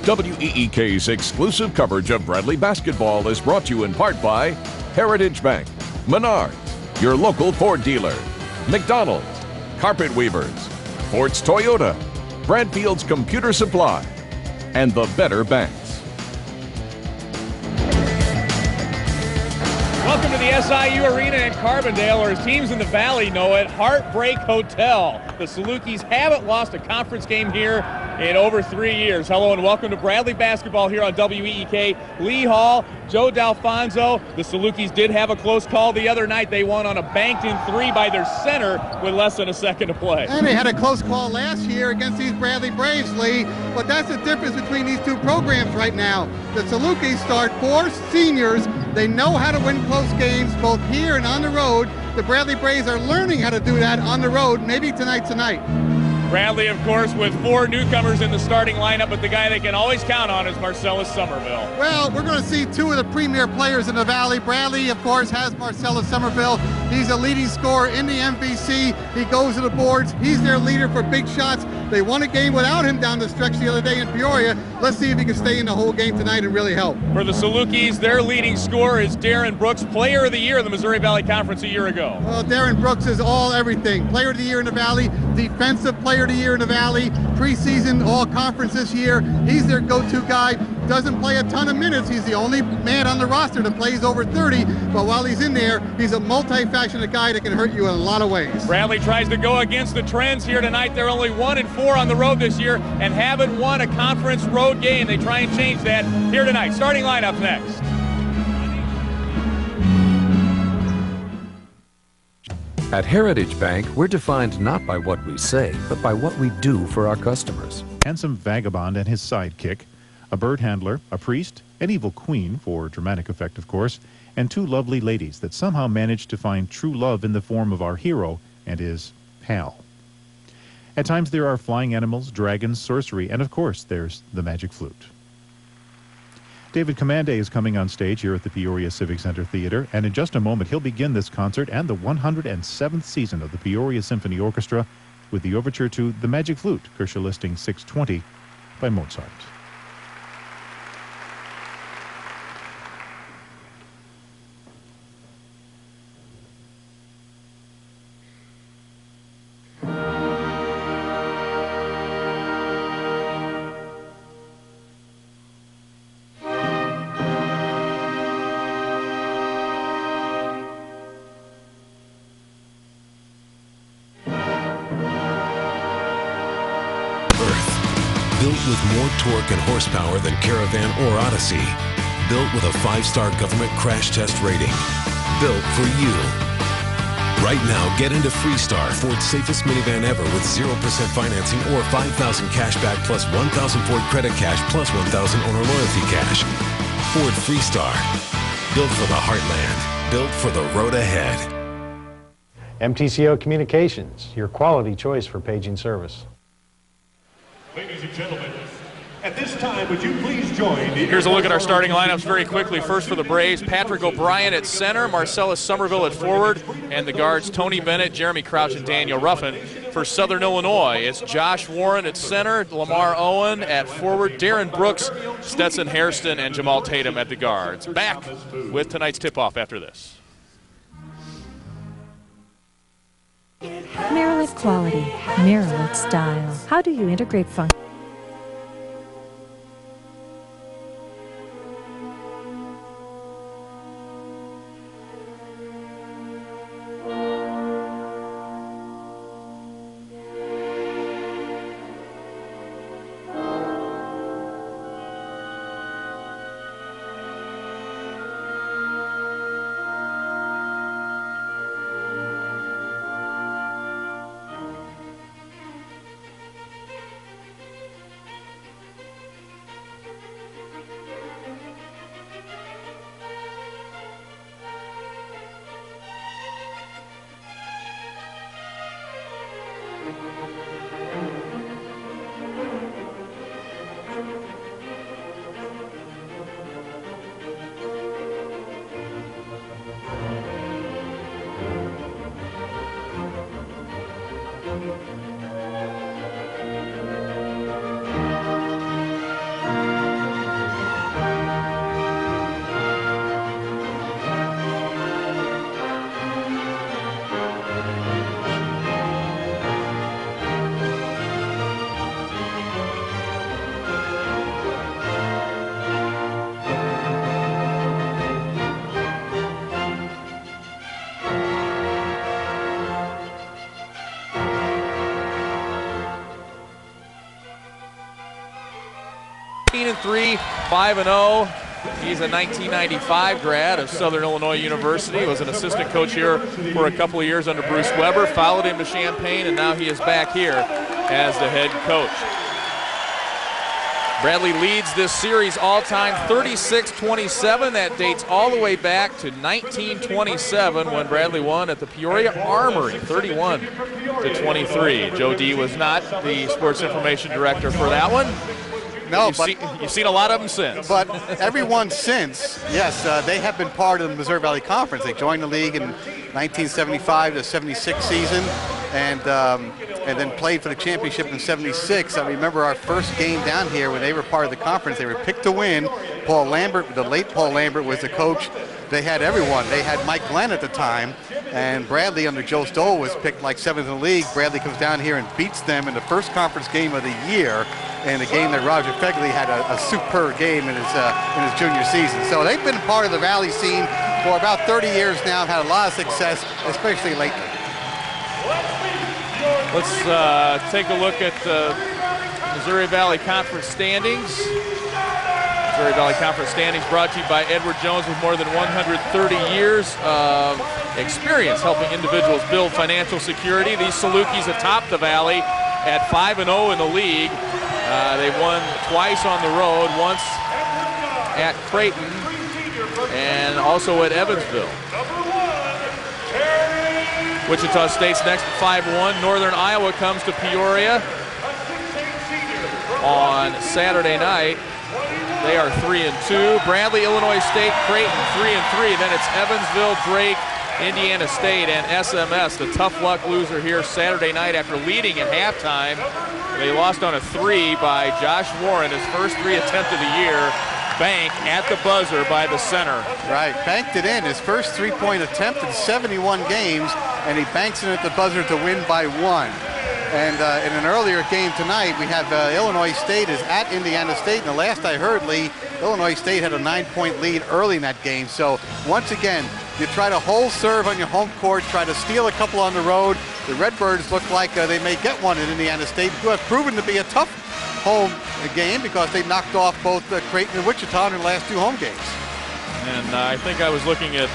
WEEK's exclusive coverage of Bradley basketball is brought to you in part by Heritage Bank, Menards, your local Ford dealer, McDonald's, Carpet Weavers, Fords Toyota, Bradfield's Computer Supply, and the Better Banks. Welcome to the SIU Arena in Carbondale, or as teams in the Valley know it, Heartbreak Hotel. The Salukis haven't lost a conference game here in over 3 years. Hello and welcome to Bradley basketball here on WEEK. Lee Hall, Joe D'Alfonso. The Salukis did have a close call the other night. They won on a banked-in three by their center with less than a second to play. And they had a close call last year against these Bradley Braves, Lee. But that's the difference between these two programs right now. The Salukis start 4 seniors. They know how to win close games both here and on the road. The Bradley Braves are learning how to do that on the road. Maybe tonight's the night. Bradley, of course, with 4 newcomers in the starting lineup, but the guy they can always count on is Marcellus Somerville. Well, we're going to see 2 of the premier players in the Valley. Bradley, of course, has Marcellus Somerville. He's a leading scorer in the MVC. He goes to the boards. He's their leader for big shots. They won a game without him down the stretch the other day in Peoria. Let's see if he can stay in the whole game tonight and really help. For the Salukis, their leading scorer is Darren Brooks, Player of the Year in the Missouri Valley Conference a year ago. Well, Darren Brooks is all everything. Player of the Year in the Valley, Defensive Player of the Year in the Valley, preseason all-conference this year. He's their go-to guy. Doesn't play a ton of minutes. He's the only man on the roster that plays over 30, but while he's in there, he's a multifaceted guy that can hurt you in a lot of ways. Bradley tries to go against the trends here tonight. They're only 1-4 on the road this year and haven't won a conference road game. They try and change that here tonight. Starting lineups next. At Heritage Bank, we're defined not by what we say, but by what we do for our customers. Handsome vagabond and his sidekick, a bird handler, a priest, an evil queen, for dramatic effect of course, and 2 lovely ladies that somehow managed to find true love in the form of our hero and his pal. At times there are flying animals, dragons, sorcery, and of course there's the magic flute. David Commande is coming on stage here at the Peoria Civic Center Theater, and in just a moment he'll begin this concert and the 107th season of the Peoria Symphony Orchestra with the overture to The Magic Flute, Kershaw Listing 620 by Mozart. Built with more torque and horsepower than Caravan or Odyssey. Built with a 5-star government crash test rating. Built for you. Right now, get into Freestar, Ford's safest minivan ever with 0% financing or 5,000 cash back plus 1,000 Ford credit cash plus 1,000 owner loyalty cash. Ford Freestar. Built for the heartland. Built for the road ahead. MTCO Communications, your quality choice for paging service. Ladies and gentlemen, at this time, would you please join the... Here's a look at our starting lineups very quickly. First for the Braves, Patrick O'Brien at center, Marcellus Somerville at forward, and the guards Tony Bennett, Jeremy Crouch, and Daniel Ruffin. For Southern Illinois, it's Josh Warren at center, Lamar Owen at forward, Darren Brooks, Stetson Hairston, and Jamal Tatum at the guards. Back with tonight's tip-off after this. Mirrorlit quality, mirrorlit style. How do you integrate function? 14-3, 5-0. He's a 1995 grad of Southern Illinois University. Was an assistant coach here for a couple of years under Bruce Weber, followed him to Champaign, and now he is back here as the head coach. Bradley leads this series all-time 36-27. That dates all the way back to 1927 when Bradley won at the Peoria Armory, 31-23. Joe D was not the sports information director for that one. No, you've seen a lot of them since. But everyone since, yes, they have been part of the Missouri Valley Conference. They joined the league in 1975 to 76 season, and then played for the championship in 76. I remember our first game down here when they were part of the conference. They were picked to win. Paul Lambert, the late Paul Lambert, was the coach. They had everyone. They had Mike Glenn at the time, and Bradley under Joe Stoll was picked like 7th in the league. Bradley comes down here and beats them in the first conference game of the year, and a game that Roger Fegley had a superb game in his junior season. So they've been part of the Valley scene for about 30 years now, had a lot of success, especially lately. Let's take a look at the Missouri Valley Conference standings. Missouri Valley Conference standings brought to you by Edward Jones, with more than 130 years of experience helping individuals build financial security. These Salukis atop the Valley at 5-0 in the league. They've won twice on the road, once at Creighton and also at Evansville. Wichita State's next at 5-1. Northern Iowa comes to Peoria on Saturday night. They are 3-2. Bradley, Illinois State, Creighton 3-3. Then it's Evansville, Drake, Indiana State, and SMS, the tough luck loser here Saturday night after leading at halftime. They lost on a 3 by Josh Warren, his first 3 attempt of the year. Bank at the buzzer by the center. Right, banked it in. His first 3-point attempt in 71 games, and he banks it at the buzzer to win by 1. And in an earlier game tonight, we have Illinois State is at Indiana State. And the last I heard, Lee, Illinois State had a 9-point lead early in that game. So once again, you try to hold serve on your home court, try to steal a couple on the road. The Redbirds look like they may get one in Indiana State, who have proven to be a tough home game because they knocked off both Creighton and Wichita in their last 2 home games. And I think I was looking at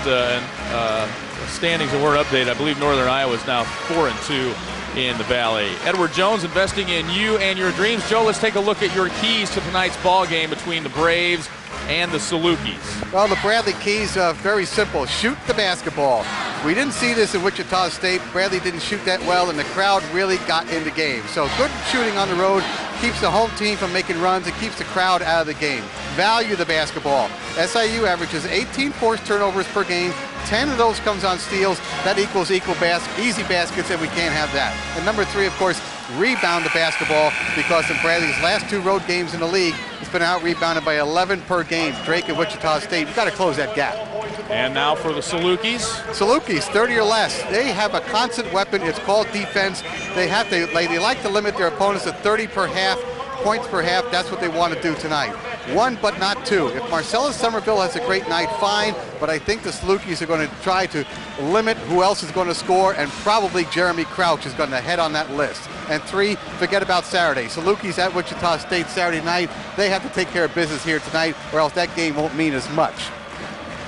standings and word update. I believe Northern Iowa is now 4-2 in the Valley. Edward Jones investing in you and your dreams. Joe, let's take a look at your keys to tonight's ball game between the Braves and the Salukis. Well, the Bradley keys are very simple. Shoot the basketball. We didn't see this in Wichita State. Bradley didn't shoot that well, and the crowd really got in the game. So good shooting on the road keeps the home team from making runs. It keeps the crowd out of the game. Value the basketball. SIU averages 18 forced turnovers per game. 10 of those comes on steals. That equals easy baskets, and we can't have that. And number 3, of course, rebound the basketball, because in Bradley's last 2 road games in the league, it's been out-rebounded by 11 per game. Drake and Wichita State, we've got to close that gap. And now for the Salukis. Salukis, 30 or less. They have a constant weapon. It's called defense. They like to limit their opponents to 30 per half, points per half. That's what they want to do tonight. 1 but not 2. If Marcellus Somerville has a great night, fine, but I think the Salukis are going to try to limit who else is going to score, and probably Jeremy Crouch is going to head on that list. And 3, forget about Saturday. Salukis at Wichita State Saturday night. They have to take care of business here tonight, or else that game won't mean as much.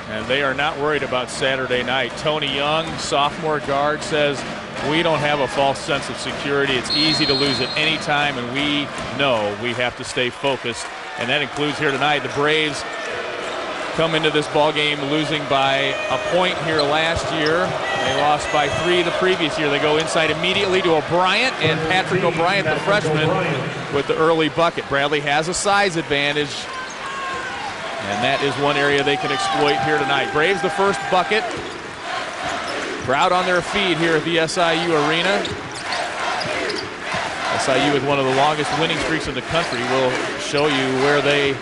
And they are not worried about Saturday night. Tony Young, sophomore guard, says, we don't have a false sense of security. It's easy to lose at any time, and we know we have to stay focused. And that includes here tonight. The Braves come into this ball game losing by a point here last year. They lost by 3 the previous year. They go inside immediately to O'Brien, and Patrick O'Brien, the freshman, with the early bucket. Bradley has a size advantage, and that is one area they can exploit here tonight. Braves the first bucket. Crowd on their feet here at the SIU Arena. SIU with one of the longest winning streaks in the country. We'll show you where they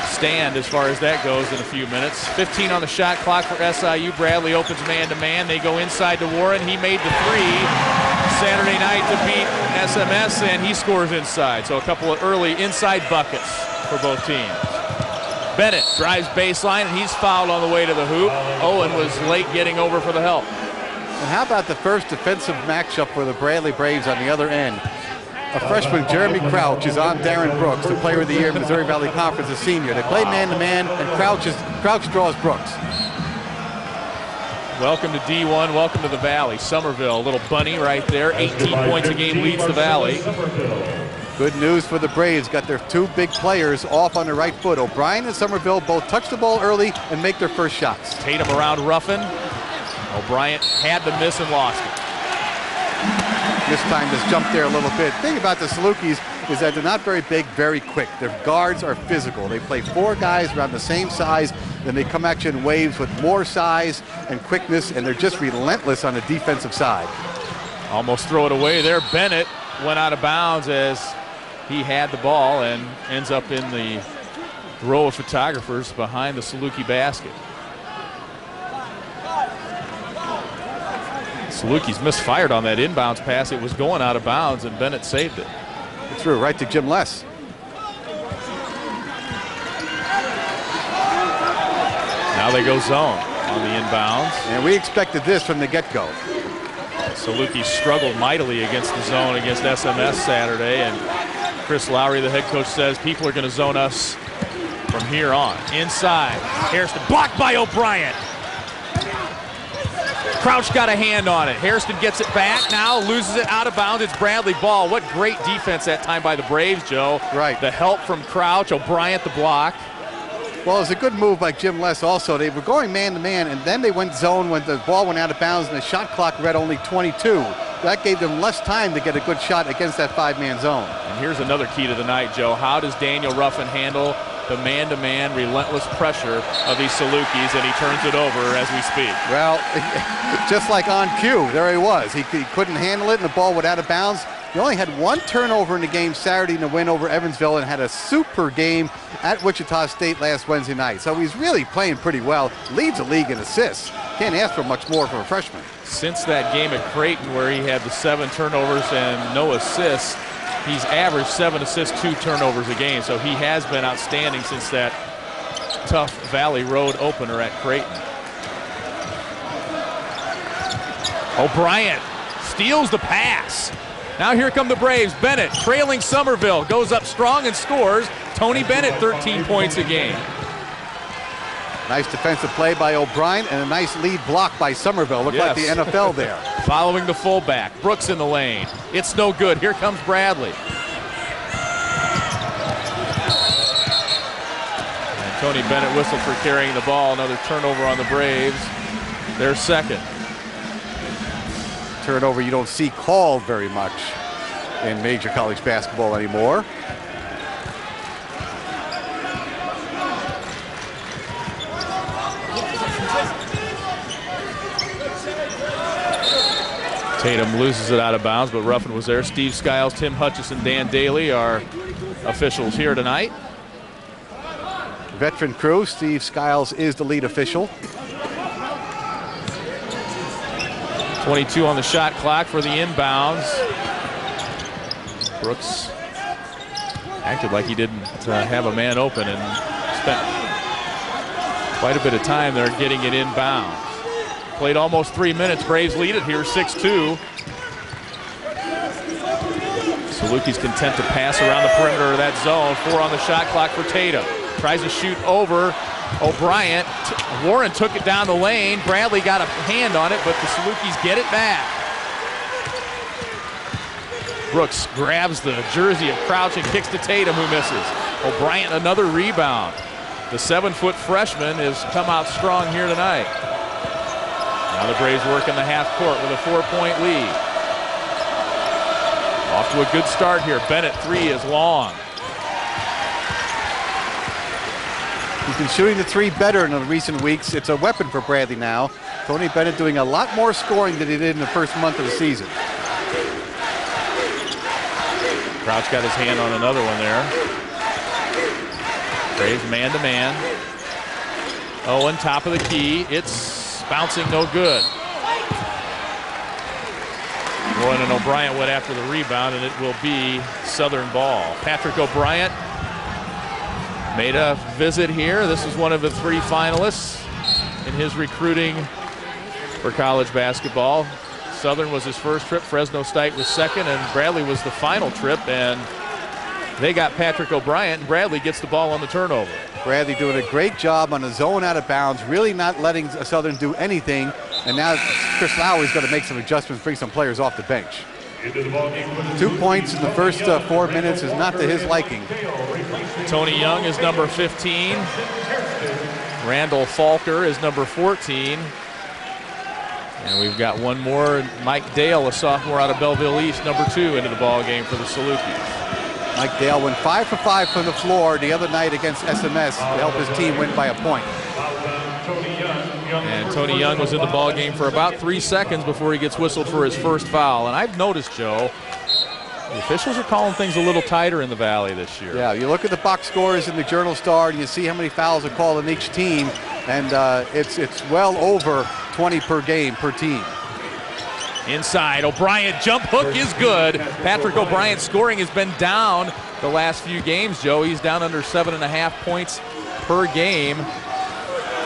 stand as far as that goes in a few minutes. 15 on the shot clock for SIU. Bradley opens man-to-man. They go inside to Warren. He made the 3 Saturday night to beat SMS, and he scores inside. So a couple of early inside buckets for both teams. Bennett drives baseline, and he's fouled on the way to the hoop. Owen was late getting over for the help. And how about the first defensive matchup for the Bradley Braves on the other end? A freshman, Jeremy Crouch, is on Darren Brooks, the player of the year in Missouri Valley Conference, a senior. They play man-to-man, and Crouch draws Brooks. Welcome to D1, welcome to the Valley. Somerville, a little bunny right there, 18 points a game leads the Valley. Good news for the Braves, got their two big players off on the right foot. O'Brien and Somerville both touch the ball early and make their first shots. Tatum around Ruffin. O'Brien had to miss and lost it. This time just jumped there a little bit. The thing about the Salukis is that they're not very big, very quick. Their guards are physical. They play 4 guys around the same size, then they come at you in waves with more size and quickness, and they're just relentless on the defensive side. Almost throw it away there. Bennett went out of bounds as he had the ball and ends up in the row of photographers behind the Saluki basket. Salukis misfired on that inbounds pass. It was going out of bounds, and Bennett saved it. It threw right to Jim Less. Now they go zone on the inbounds. And we expected this from the get-go. Salukis struggled mightily against the zone against SMS Saturday, and Chris Lowry, the head coach, says people are going to zone us from here on. Inside, Hairston blocked by O'Brien. Crouch got a hand on it. Hairston gets it back now, loses it out of bounds. It's Bradley Ball. What great defense that time by the Braves, Joe. Right. The help from Crouch, O'Brien at the block. Well, it was a good move by Jim Less also. They were going man-to-man, and then they went zone when the ball went out of bounds and the shot clock read only 22. That gave them less time to get a good shot against that 5-man zone. And here's another key to the night, Joe. How does Daniel Ruffin handle the man-to-man relentless pressure of these Salukis, and he turns it over as we speak? Well, just like on cue, there he was. He couldn't handle it, and the ball went out of bounds. He only had 1 turnover in the game Saturday in the win over Evansville, and had a super game at Wichita State last Wednesday night. So he's really playing pretty well. Leads the league in assists. Can't ask for much more from a freshman. Since that game at Creighton where he had the 7 turnovers and no assists, he's averaged 7 assists, 2 turnovers a game. So he has been outstanding since that tough Valley Road opener at Creighton. O'Brien steals the pass. Now here come the Braves. Bennett trailing Somerville, goes up strong and scores. Tony Bennett, 13 points a game. Nice defensive play by O'Brien and a nice lead block by Somerville. Looked like the NFL there. Following the fullback. Brooks in the lane. It's no good. Here comes Bradley. And Tony Bennett whistled for carrying the ball. Another turnover on the Braves. Their second. Turnover you don't see called very much in major college basketball anymore. Tatum loses it out of bounds, but Ruffin was there. Steve Skiles, Tim Hutchison, Dan Daly are officials here tonight. Veteran crew. Steve Skiles is the lead official. 22 on the shot clock for the inbounds. Brooks acted like he didn't have a man open and spent quite a bit of time there getting it inbounds. Played almost 3 minutes. Braves lead it here 6-2. Salukis content to pass around the perimeter of that zone. 4 on the shot clock for Tatum. Tries to shoot over O'Brien. Warren took it down the lane. Bradley got a hand on it, but the Salukis get it back. Brooks grabs the jersey of Crouch and kicks to Tatum, who misses. O'Brien another rebound. The 7-foot freshman has come out strong here tonight. Now the Braves work in the half court with a 4-point lead. Off to a good start here. Bennett 3 is long. He's been shooting the 3 better in the recent weeks. It's a weapon for Bradley now. Tony Bennett doing a lot more scoring than he did in the first month of the season. Crouch got his hand on another one there. Braves man-to-man. Owen, top of the key. It's bouncing no good. Warren and O'Brien went after the rebound, and it will be Southern ball. Patrick O'Brien made a visit here. This is one of the 3 finalists in his recruiting for college basketball. Southern was his first trip, Fresno State was second, and Bradley was the final trip, and they got Patrick O'Brien, and Bradley gets the ball on the turnover. Bradley doing a great job on a zone out of bounds, really not letting Southern do anything, and now Chris Lowry's got to make some adjustments, bring some players off the bench. 2 points in the first 4 minutes is not to his liking. Tony Young is number 15. Randall Falker is number 14. And we've got one more, Mike Dale, a sophomore out of Belleville East, number 2 into the ball game for the Salukis. Mike Dale went 5 for 5 from the floor the other night against SMS to help his team win by a point. And Tony Young was in the ball game for about 3 seconds before he gets whistled for his first foul. And I've noticed, Joe, the officials are calling things a little tighter in the Valley this year. Yeah, you look at the box scores in the Journal Star and you see how many fouls are called in each team, and it's well over 20 per game per team. Inside, O'Brien jump hook is good. Patrick O'Brien's scoring has been down the last few games, Joe. He's down under 7.5 points per game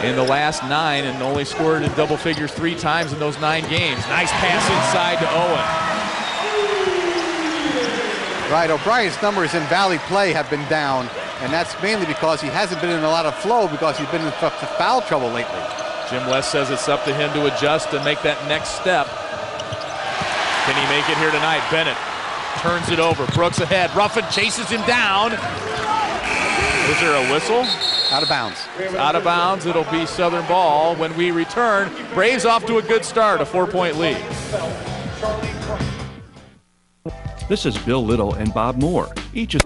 in the last 9 and only scored in double figures 3 times in those 9 games. Nice pass inside to Owen. Right, O'Brien's numbers in Valley play have been down, and that's mainly because he hasn't been in a lot of flow because he's been in foul trouble lately. Jim West says it's up to him to adjust and make that next step. Can he make it here tonight? Bennett turns it over. Brooks ahead. Ruffin chases him down. Is there a whistle? Out of bounds. Out of bounds. It'll be Southern ball when we return. Braves off to a good start, a 4-point lead. This is Bill Little and Bob Moore. Each is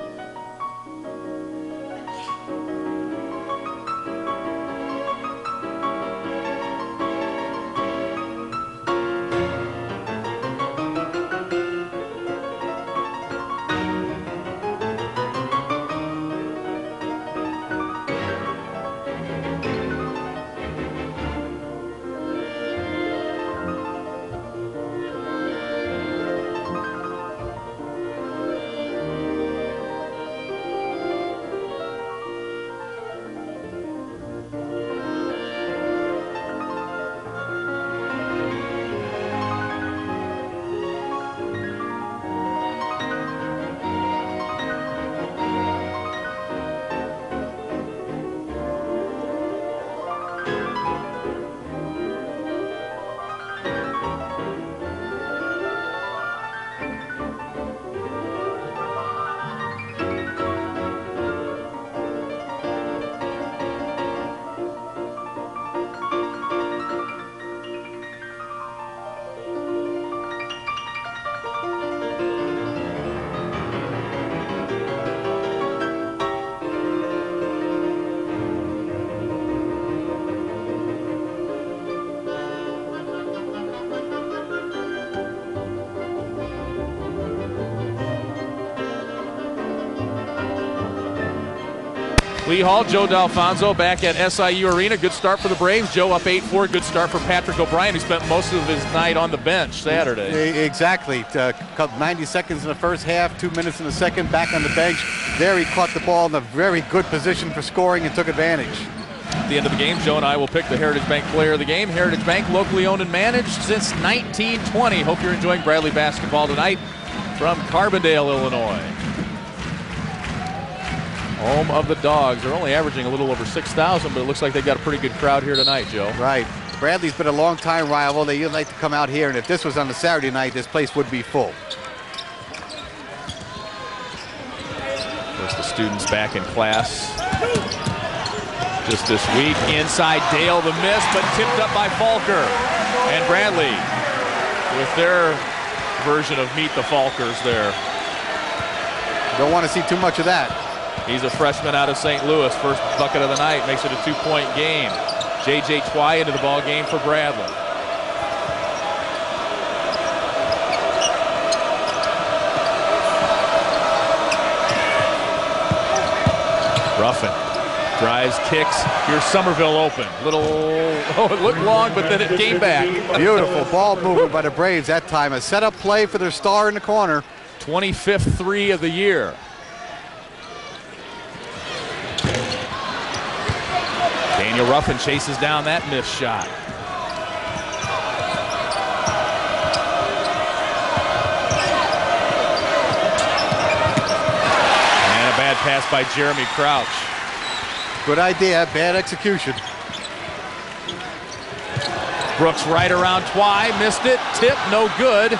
Lee Hall, Joe D'Alfonso back at SIU Arena. Good start for the Braves. Joe up 8-4. Good start for Patrick O'Brien, who spent most of his night on the bench Saturday. Exactly. 90 seconds in the first half, 2 minutes in the second, back on the bench. There he caught the ball in a very good position for scoring and took advantage. At the end of the game, Joe and I will pick the Heritage Bank player of the game. Heritage Bank, locally owned and managed since 1920. Hope you're enjoying Bradley basketball tonight from Carbondale, Illinois. Home of the Dogs. They're only averaging a little over 6,000, but it looks like they've got a pretty good crowd here tonight, Joe. Right. Bradley's been a long-time rival. They like to come out here, and if this was on a Saturday night, this place would be full. Of course, the students back in class just this week. Inside Dale, the miss, but tipped up by Falker. And Bradley with their version of Meet the Falkers there. Don't want to see too much of that. He's a freshman out of St. Louis. First bucket of the night, makes it a 2-point game. J.J. Twy into the ball game for Bradley. Ruffin drives, kicks. Here's Somerville open. It looked long, but then it came back. Beautiful ball movement by the Braves that time. A setup play for their star in the corner. 25th 3 of the year. Daniel Ruffin chases down that missed shot. pass by Jeremy Crouch. Good idea, bad execution. Brooks right around Twy, missed it, tip, no good.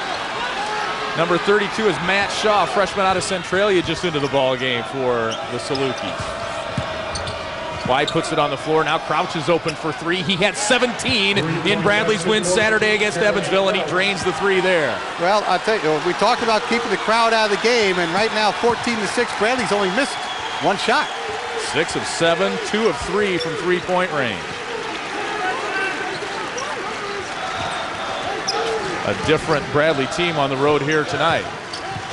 Number 32 is Matt Shaw, freshman out of Centralia, just into the ball game for the Salukis. Twy puts it on the floor. Now Crouch is open for three. He had 17 in Bradley's win Saturday against Evansville, and he drains the three there. Well, I'll tell you, we talked about keeping the crowd out of the game, and right now 14-6, Bradley's only missed one shot. 6 of 7, 2 of 3 from three-point range. A different Bradley team on the road here tonight.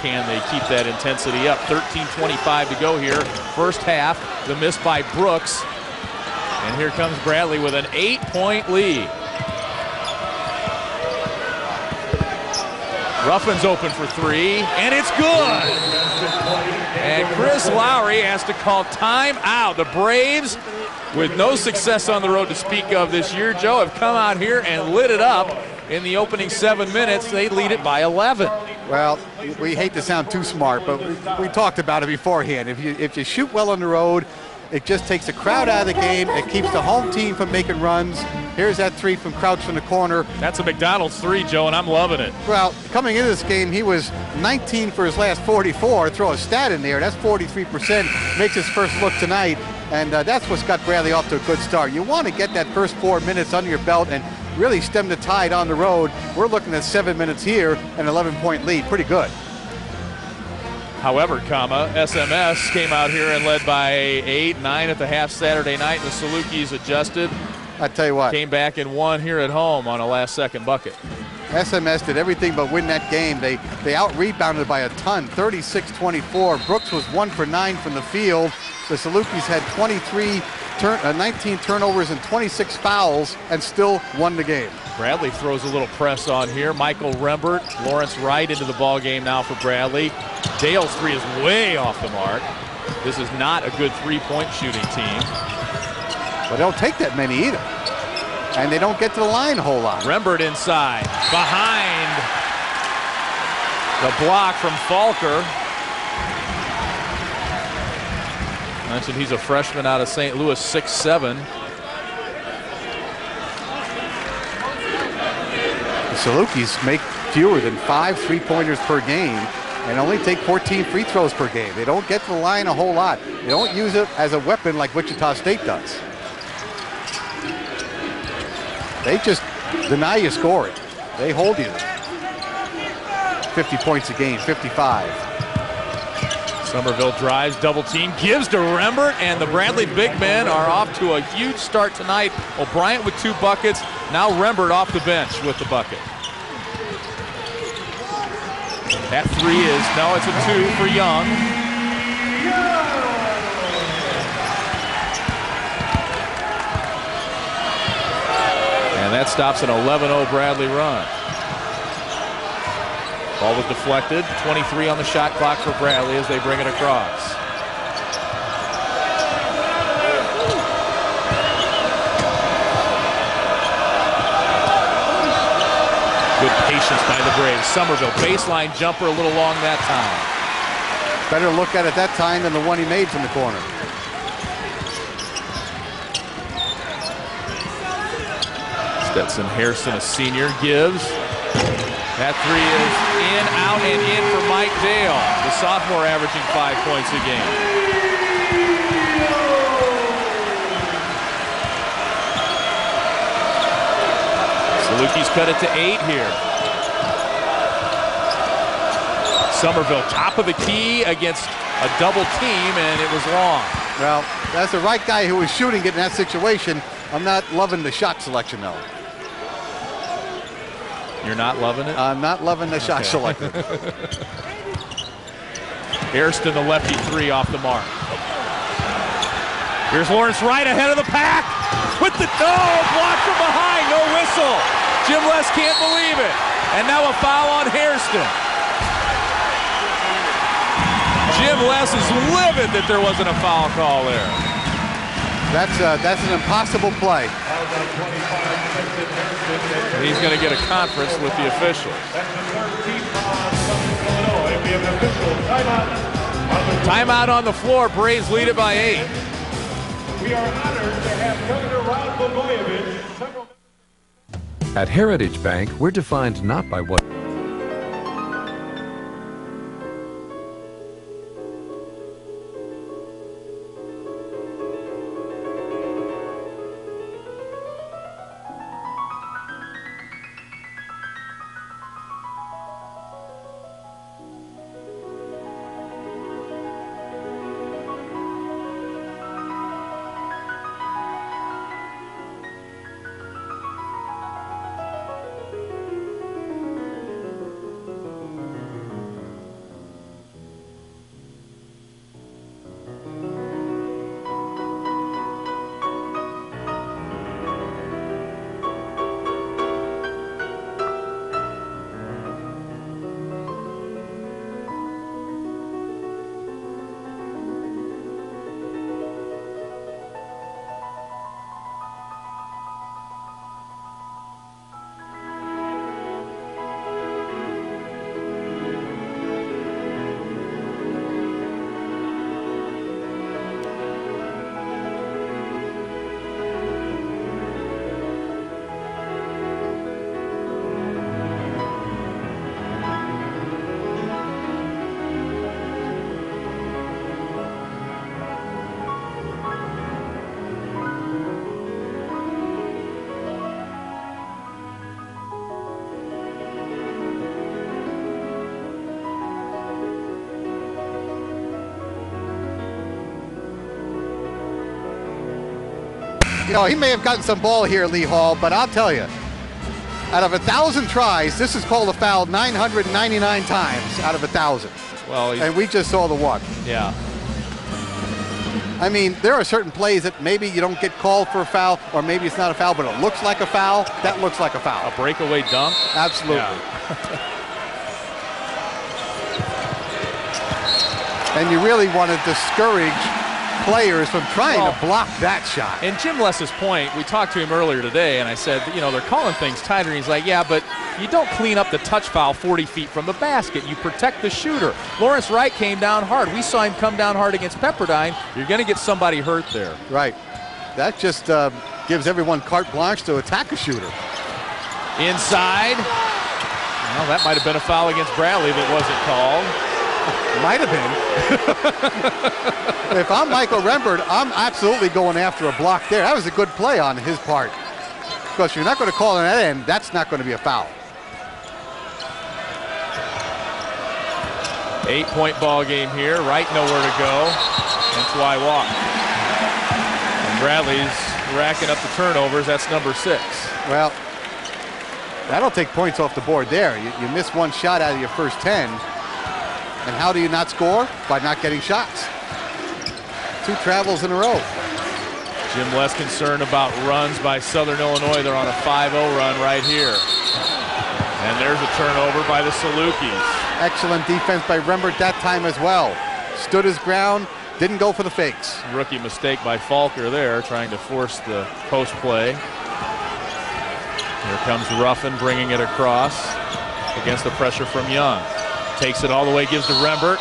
Can they keep that intensity up? 13:25 to go here. First half, the miss by Brooks. And here comes Bradley with an 8-point lead. Ruffin's open for three, and it's good. And Chris Lowry has to call timeout. The Braves, with no success on the road to speak of this year, Joe, have come out here and lit it up. In the opening 7 minutes, they lead it by 11. Well, we hate to sound too smart, but we talked about it beforehand. If you shoot well on the road, it just takes the crowd out of the game. It keeps the home team from making runs. Here's that three from Crouch from the corner. That's a McDonald's three, Joe, and I'm loving it. Well, coming into this game, he was 19 for his last 44. Throw a stat in there. That's 43%. Makes his first look tonight, and that's what's got Bradley off to a good start. You want to get that first 4 minutes under your belt and really stem the tide on the road. We're looking at 7 minutes here, an 11-point lead. Pretty good. However, SMS came out here and led by 8, 9 at the half Saturday night, and the Salukis adjusted. I tell you what. Came back and won here at home on a last-second bucket. SMS did everything but win that game. They out-rebounded by a ton, 36-24. Brooks was 1 for 9 from the field. The Salukis had 19 turnovers and 26 fouls and still won the game. Bradley throws a little press on here. Michael Rembert, Lawrence Wright into the ball game now for Bradley. Dale's three is way off the mark. This is not a good three-point shooting team. But they don't take that many either. And they don't get to the line a whole lot. Rembert inside, behind the block from Falker. I mentioned he's a freshman out of St. Louis, 6'7". The Salukis make fewer than 5 3-pointers per game and only take 14 free throws per game. They don't get to the line a whole lot. They don't use it as a weapon like Wichita State does. They just deny you scoring. They hold you. 50 points a game, 55. Somerville drives, double team, gives to Rembert, and the Bradley big men are off to a huge start tonight. O'Brien with 2 buckets, now Rembert off the bench with the bucket. That three is, no, it's a 2 for Young. And that stops an 11-0 Bradley run. Ball was deflected. 23 on the shot clock for Bradley as they bring it across. Good patience by the Braves. Somerville, baseline jumper, a little long that time. Better look at it that time than the one he made from the corner. Stetson Hairston, a senior, gives. That three is in, out, and in for Mike Dale, the sophomore averaging 5 points a game. Salukis cut it to 8 here. Somerville, top of the key against a double team, and it was long. Well, that's the right guy who was shooting it in that situation. I'm not loving the shot selection, though. You're not loving it? I'm not loving the shot selection. Hairston, the lefty three off the mark. Here's Lawrence Wright ahead of the pack with the block from behind, no whistle. Jim Les can't believe it. And now a foul on Hairston. Jim Les is livid that there wasn't a foul call there. That's an impossible play. And he's going to get a conference with the officials. Timeout on the floor. Braves lead it by 8. We are honored to have Governor Rod Blagojevich. At Heritage Bank, we're defined not by what... You know, he may have gotten some ball here, Lee Hall, but I'll tell you, out of 1,000 tries, this is called a foul 999 times out of 1,000. Well, and we just saw the one. Yeah. I mean, there are certain plays that maybe you don't get called for a foul, or maybe it's not a foul, but it looks like a foul. That looks like a foul. A breakaway dunk? Absolutely. Yeah. And you really want to discourage players from trying to block that shot. And Jim Less's point, we talked to him earlier today, and I said, you know, they're calling things tighter. And he's like, yeah, but you don't clean up the touch foul 40 feet from the basket. You protect the shooter. Lawrence Wright came down hard. We saw him come down hard against Pepperdine. You're going to get somebody hurt there. Right. That just gives everyone carte blanche to attack a shooter. Inside. Well, that might have been a foul against Bradley that wasn't called. Might have been. If I'm Michael Rembert, I'm absolutely going after a block there. That was a good play on his part. Because you're not going to call on that end, that's not going to be a foul. 8-point ball game here. Wright nowhere to go. And Twy walk. And Bradley's racking up the turnovers. That's number 6. Well, that'll take points off the board there. You miss one shot out of your first 10. And how do you not score? By not getting shots. 2 travels in a row. Jim Less concerned about runs by Southern Illinois. They're on a 5-0 run right here. And there's a turnover by the Salukis. Excellent defense by Rembert that time as well. Stood his ground, didn't go for the fakes. Rookie mistake by Falker there, trying to force the post play. Here comes Ruffin bringing it across against the pressure from Young. Takes it all the way, gives to Rembert.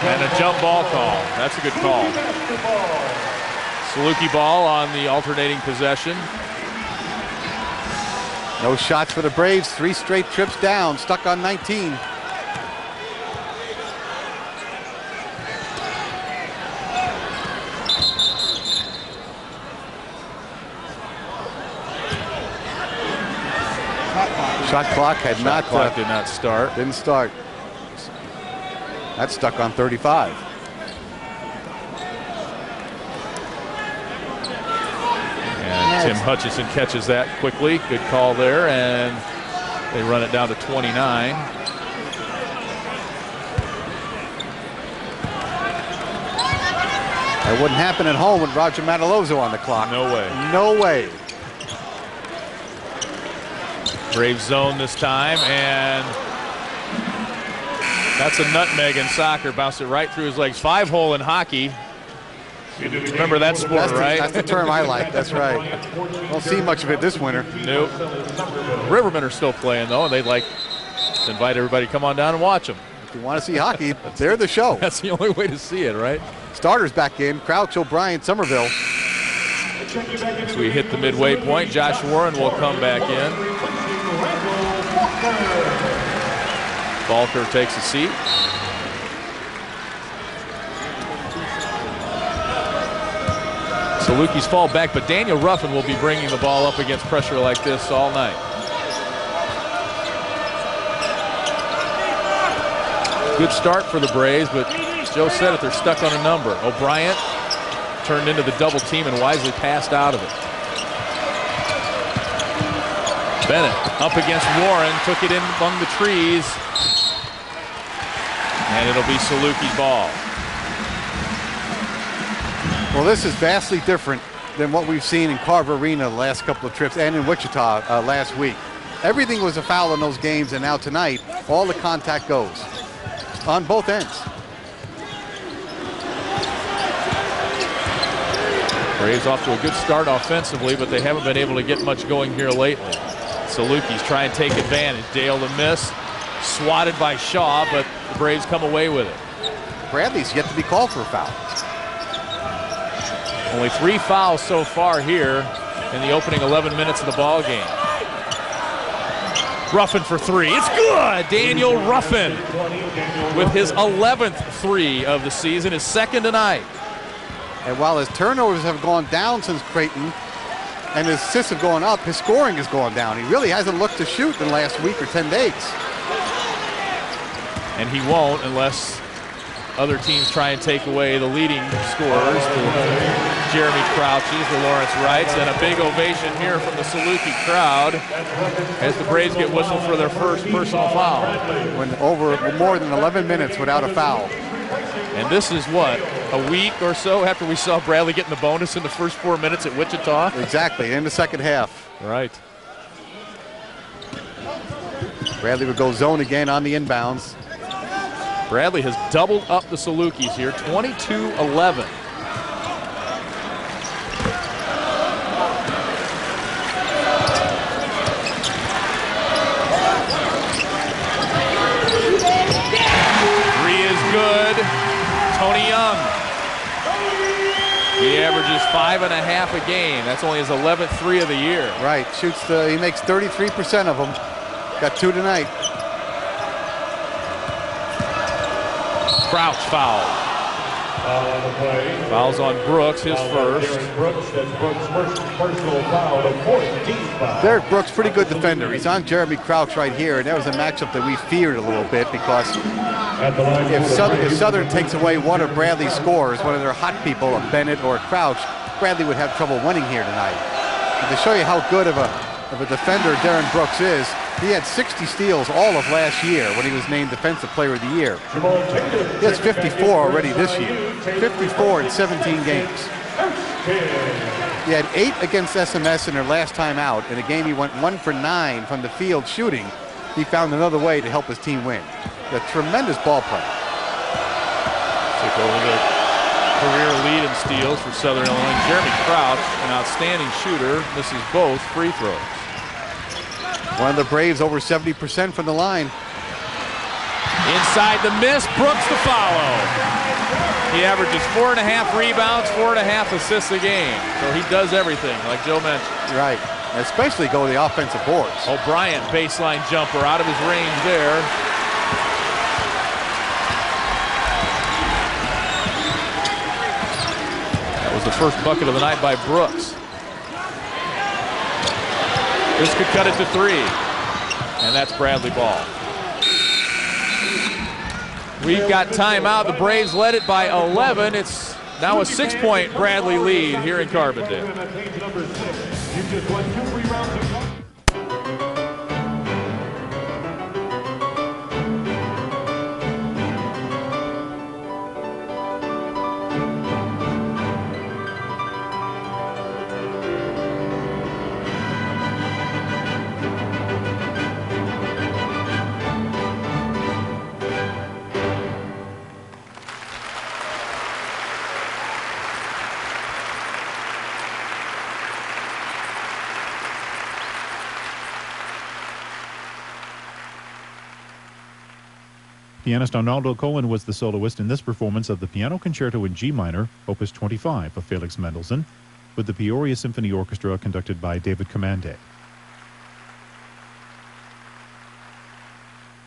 And a jump ball call. That's a good call. Saluki ball on the alternating possession. No shots for the Braves. 3 straight trips down. Stuck on 19. Shot clock had Shot not clock did not start. Didn't start. That's stuck on 35. And Tim Hutchison catches that quickly. Good call there, and they run it down to 29. That wouldn't happen at home with Roger Matalozzo on the clock. No way. No way. Brave zone this time, and that's a nutmeg in soccer. Bounced it right through his legs. 5-hole in hockey. Remember that sport, right? That's the term I like. That's right. Don't see much of it this winter. Nope. Rivermen are still playing, though, and they'd like to invite everybody to come on down and watch them. If you want to see hockey, they're the show. That's the only way to see it, right? Starters back in, Crouch, O'Brien, Somerville. So we hit the midway point. Josh Warren will come back in. Balker takes a seat. Salukis fall back, but Daniel Ruffin will be bringing the ball up against pressure like this all night. Good start for the Braves, but Joe said it, they're stuck on a number. O'Brien turned into the double team and wisely passed out of it. Bennett up against Warren, took it in among the trees, and it'll be Salukis' ball. Well, this is vastly different than what we've seen in Carver Arena the last couple of trips and in Wichita last week. Everything was a foul in those games, and now tonight, all the contact goes on both ends. Braves off to a good start offensively, but they haven't been able to get much going here lately. Salukis try and take advantage. Dale to miss, swatted by Shaw, but the Braves come away with it. Bradley's yet to be called for a foul. Only 3 fouls so far here in the opening 11 minutes of the ball game. Ruffin for 3. It's good! Daniel Ruffin with his 11th 3 of the season, his second tonight. And while his turnovers have gone down since Creighton and his assists have gone up, his scoring has gone down. He really hasn't looked to shoot in the last week or 10 days. And he won't unless other teams try and take away the leading scorers, the Jeremy Crouches, the Lawrence Wrights, and a big ovation here from the Saluki crowd as the Braves get whistled for their first personal foul. When over more than 11 minutes without a foul. And this is what, a week or so after we saw Bradley getting the bonus in the first 4 minutes at Wichita? Exactly, in the second half. Right. Bradley would go zone again on the inbounds. Bradley has doubled up the Salukis here, 22-11. Three is good. Tony Young. He averages 5.5 a game. That's only his 11th 3 of the year. Right, shoots he makes 33% of them. Got 2 tonight. Crouch foul. Fouls on Brooks, his first. Derek Brooks, pretty good defender. He's on Jeremy Crouch right here, and that was a matchup that we feared a little bit because if Southern takes away one of Bradley's scores, one of their hot people, a Bennett or a Crouch, Bradley would have trouble winning here tonight. And to show you how good of a defender Darren Brooks is, he had 60 steals all of last year when he was named Defensive Player of the Year. He has 54 already this year. 54 in 17 games. He had 8 against SMS in their last time out. In a game he went 1 for 9 from the field shooting. He found another way to help his team win. A tremendous ball player. Took over the career lead in steals for Southern Illinois. Jeremy Crouch, an outstanding shooter, misses both free throws. One of the Braves over 70% from the line. Inside the miss, Brooks to follow. He averages 4.5 rebounds, 4.5 assists a game. So he does everything, like Joe mentioned. Right, especially go to the offensive boards. O'Brien, baseline jumper, out of his range there. That was the first bucket of the night by Brooks. This could cut it to 3, and that's Bradley ball. We've got timeout. The Braves led it by 11. It's now a 6-point Bradley lead here in Carbondale. Pianist Arnaldo Cohen was the soloist in this performance of the Piano Concerto in G minor, Opus 25 of Felix Mendelssohn, with the Peoria Symphony Orchestra conducted by David Commande.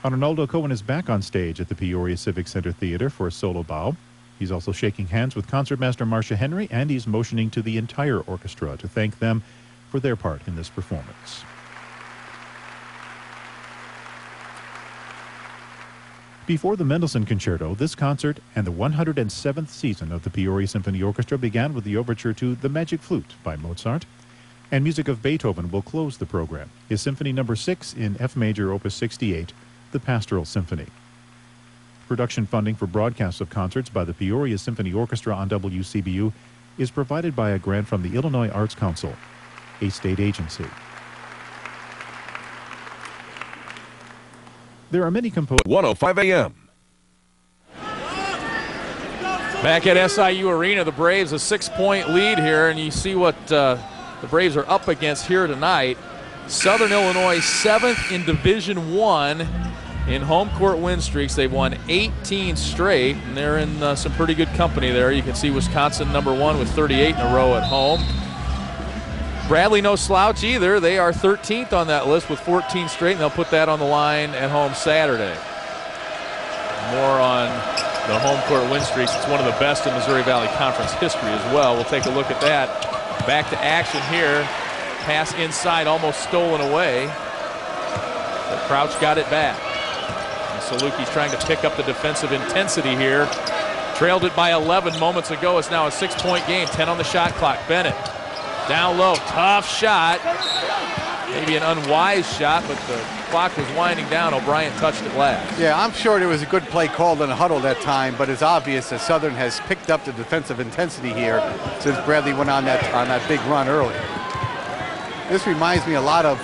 Arnaldo Cohen is back on stage at the Peoria Civic Center Theater for a solo bow. He's also shaking hands with concertmaster Marcia Henry, and he's motioning to the entire orchestra to thank them for their part in this performance. Before the Mendelssohn Concerto, this concert and the 107th season of the Peoria Symphony Orchestra began with the overture to The Magic Flute by Mozart, and music of Beethoven will close the program, his Symphony No. 6 in F major, Opus 68, the Pastoral Symphony. Production funding for broadcasts of concerts by the Peoria Symphony Orchestra on WCBU is provided by a grant from the Illinois Arts Council, a state agency. There are many composers. 105 AM. Back at SIU Arena, the Braves a 6-point lead here, and you see what the Braves are up against here tonight. Southern Illinois 7th in Division I in home court win streaks. They've won 18 straight, and they're in some pretty good company there. You can see Wisconsin number 1 with 38 in a row at home. Bradley no slouch either. They are 13th on that list with 14 straight, and they'll put that on the line at home Saturday. More on the home court win streaks. It's one of the best in Missouri Valley Conference history as well. We'll take a look at that. Back to action here. Pass inside, almost stolen away. But Crouch got it back. And Salukis trying to pick up the defensive intensity here. Trailed it by 11 moments ago. It's now a 6-point game. 10 on the shot clock. Bennett. Down low, tough shot. Maybe an unwise shot, but the clock was winding down. O'Brien touched it last. Yeah, I'm sure there was a good play called in a huddle that time, but it's obvious that Southern has picked up the defensive intensity here since Bradley went on that big run earlier. This reminds me a lot of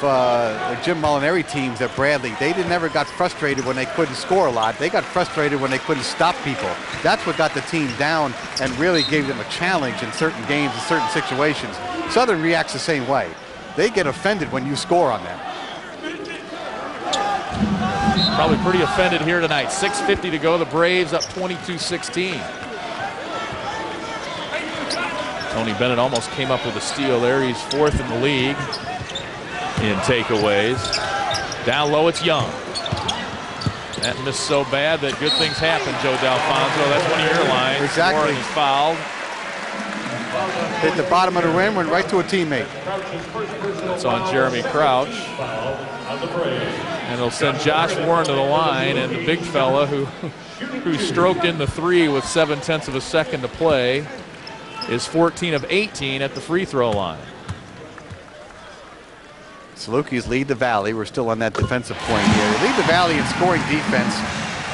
Jim Molinari teams at Bradley. They never got frustrated when they couldn't score a lot. They got frustrated when they couldn't stop people. That's what got the team down and really gave them a challenge in certain games, in certain situations. Southern reacts the same way. They get offended when you score on them. Probably pretty offended here tonight. 6:50 to go. The Braves up 22-16. Tony Bennett almost came up with a steal there. He's 4th in the league in takeaways. Down low, it's Young. That missed so bad that good things happen, Joe D'Alfonso. That's one of your lines. Exactly. Warren is fouled. Hit the bottom of the rim, went right to a teammate. It's on Jeremy Crouch. And it'll send Josh Warren to the line, and the big fella who stroked in the 3 with 7/10 of a second to play is 14 of 18 at the free throw line. Salukis lead the Valley. We're still on that defensive point here. They lead the Valley in scoring defense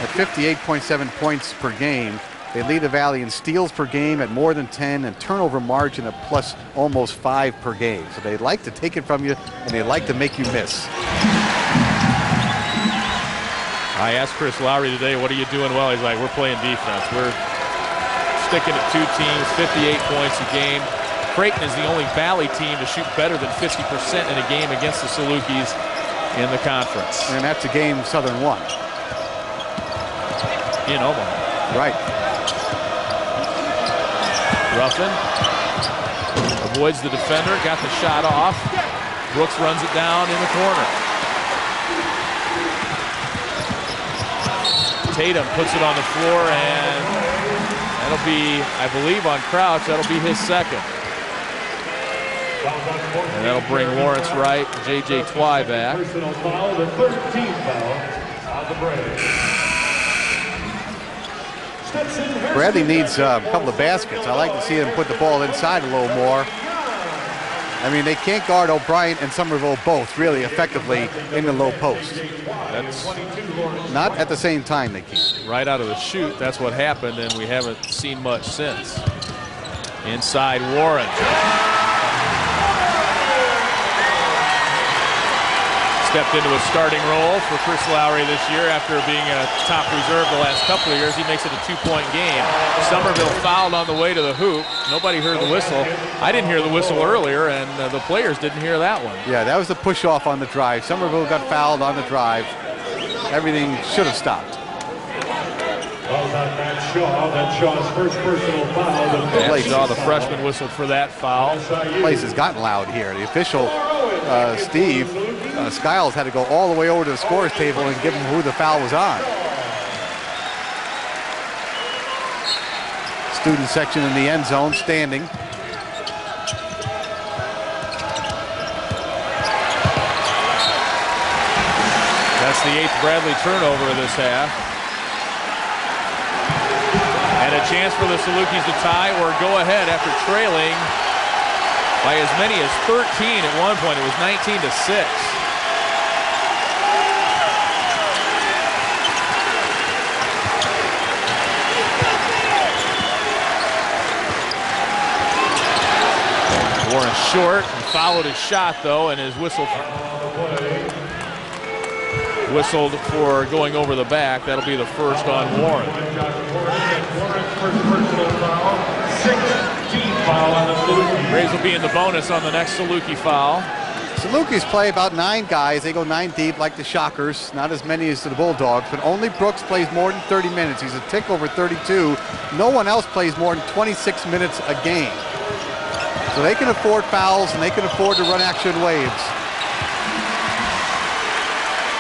at 58.7 points per game. They lead the Valley in steals per game at more than 10 and turnover margin of plus almost 5 per game. So they like to take it from you, and they like to make you miss. I asked Chris Lowry today, what are you doing well? He's like, we're playing defense. We're sticking at 2 teams, 58 points a game. Creighton is the only Valley team to shoot better than 50% in a game against the Salukis in the conference. And that's a game Southern won. In Omaha. Right. Ruffin avoids the defender, got the shot off. Brooks runs it down in the corner. Tatum puts it on the floor, and that'll be, I believe, on Crouch. That'll be his second. And that'll bring Lawrence Wright and J.J. Twy back. Personal foul, the 13th foul on the Braves. Bradley needs a couple of baskets. I like to see them put the ball inside a little more. I mean, they can't guard O'Brien and Somerville both really effectively in the low post. That's not at the same time they can't. Right out of the chute, that's what happened, and we haven't seen much since. Inside Warren. Stepped into a starting role for Chris Lowry this year after being a top reserve the last couple of years. He makes it a 2-point game. Somerville fouled on the way to the hoop. Nobody heard the whistle. I didn't hear the whistle earlier, and the players didn't hear that one. Yeah, that was the push off on the drive. Somerville got fouled on the drive. Everything should have stopped. Matt Shaw. That's Shaw's first personal foul. Matt Shaw, the freshman, whistled for that foul. The place has gotten loud here. The official, Steve Skiles, had to go all the way over to the scores table and give him who the foul was on. Student section in the end zone, standing. That's the 8th Bradley turnover of this half. And a chance for the Salukis to tie or go ahead after trailing by as many as 13 at one point. It was 19-6. Warren short and followed his shot though, and his whistled for going over the back. That'll be the first on Warren. Braves will be in the bonus on the next Saluki foul. Salukis play about 9 guys. They go 9 deep like the Shockers. Not as many as the Bulldogs, but only Brooks plays more than 30 minutes. He's a tick over 32. No one else plays more than 26 minutes a game. So they can afford fouls and they can afford to run action waves.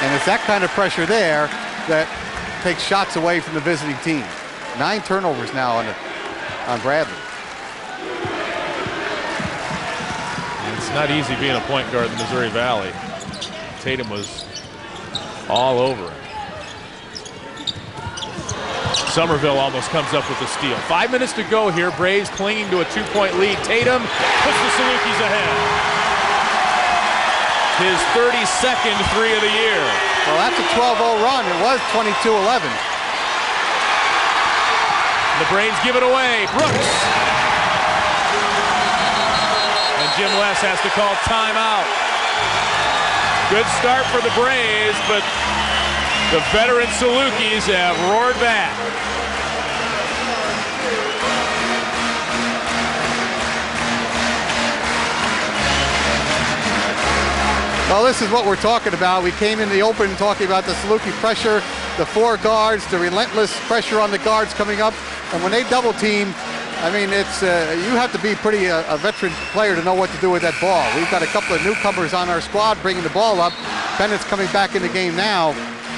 And it's that kind of pressure there that takes shots away from the visiting team. 9 turnovers now on Bradley. And it's not easy being a point guard in the Missouri Valley. Tatum was all over it. Somerville almost comes up with the steal. 5 minutes to go here. Braves clinging to a 2-point lead. Tatum puts the Salukis ahead. His 32nd three of the year. Well, that's a 12-0 run. It was 22-11. The Braves give it away. Brooks. And Jim Les has to call timeout. Good start for the Braves, but the veteran Salukis have roared back. Well, this is what we're talking about. We came in the open talking about the Saluki pressure, the 4 guards, the relentless pressure on the guards coming up. And when they double team, I mean, it's you have to be pretty a veteran player to know what to do with that ball. We've got a couple of newcomers on our squad bringing the ball up. Bennett's coming back in the game now,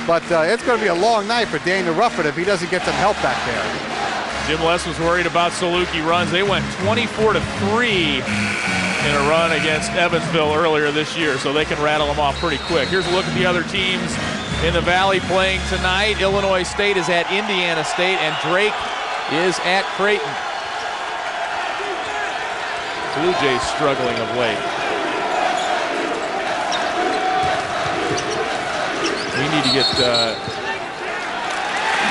but it's going to be a long night for Daniel Ruffin if he doesn't get some help back there. Jim Les was worried about Saluki runs. They went 24-3 in a run against Evansville earlier this year, so they can rattle them off pretty quick. Here's a look at the other teams in the Valley playing tonight. Illinois State is at Indiana State, and Drake is at Creighton. Blue Jays struggling of late. We need to get,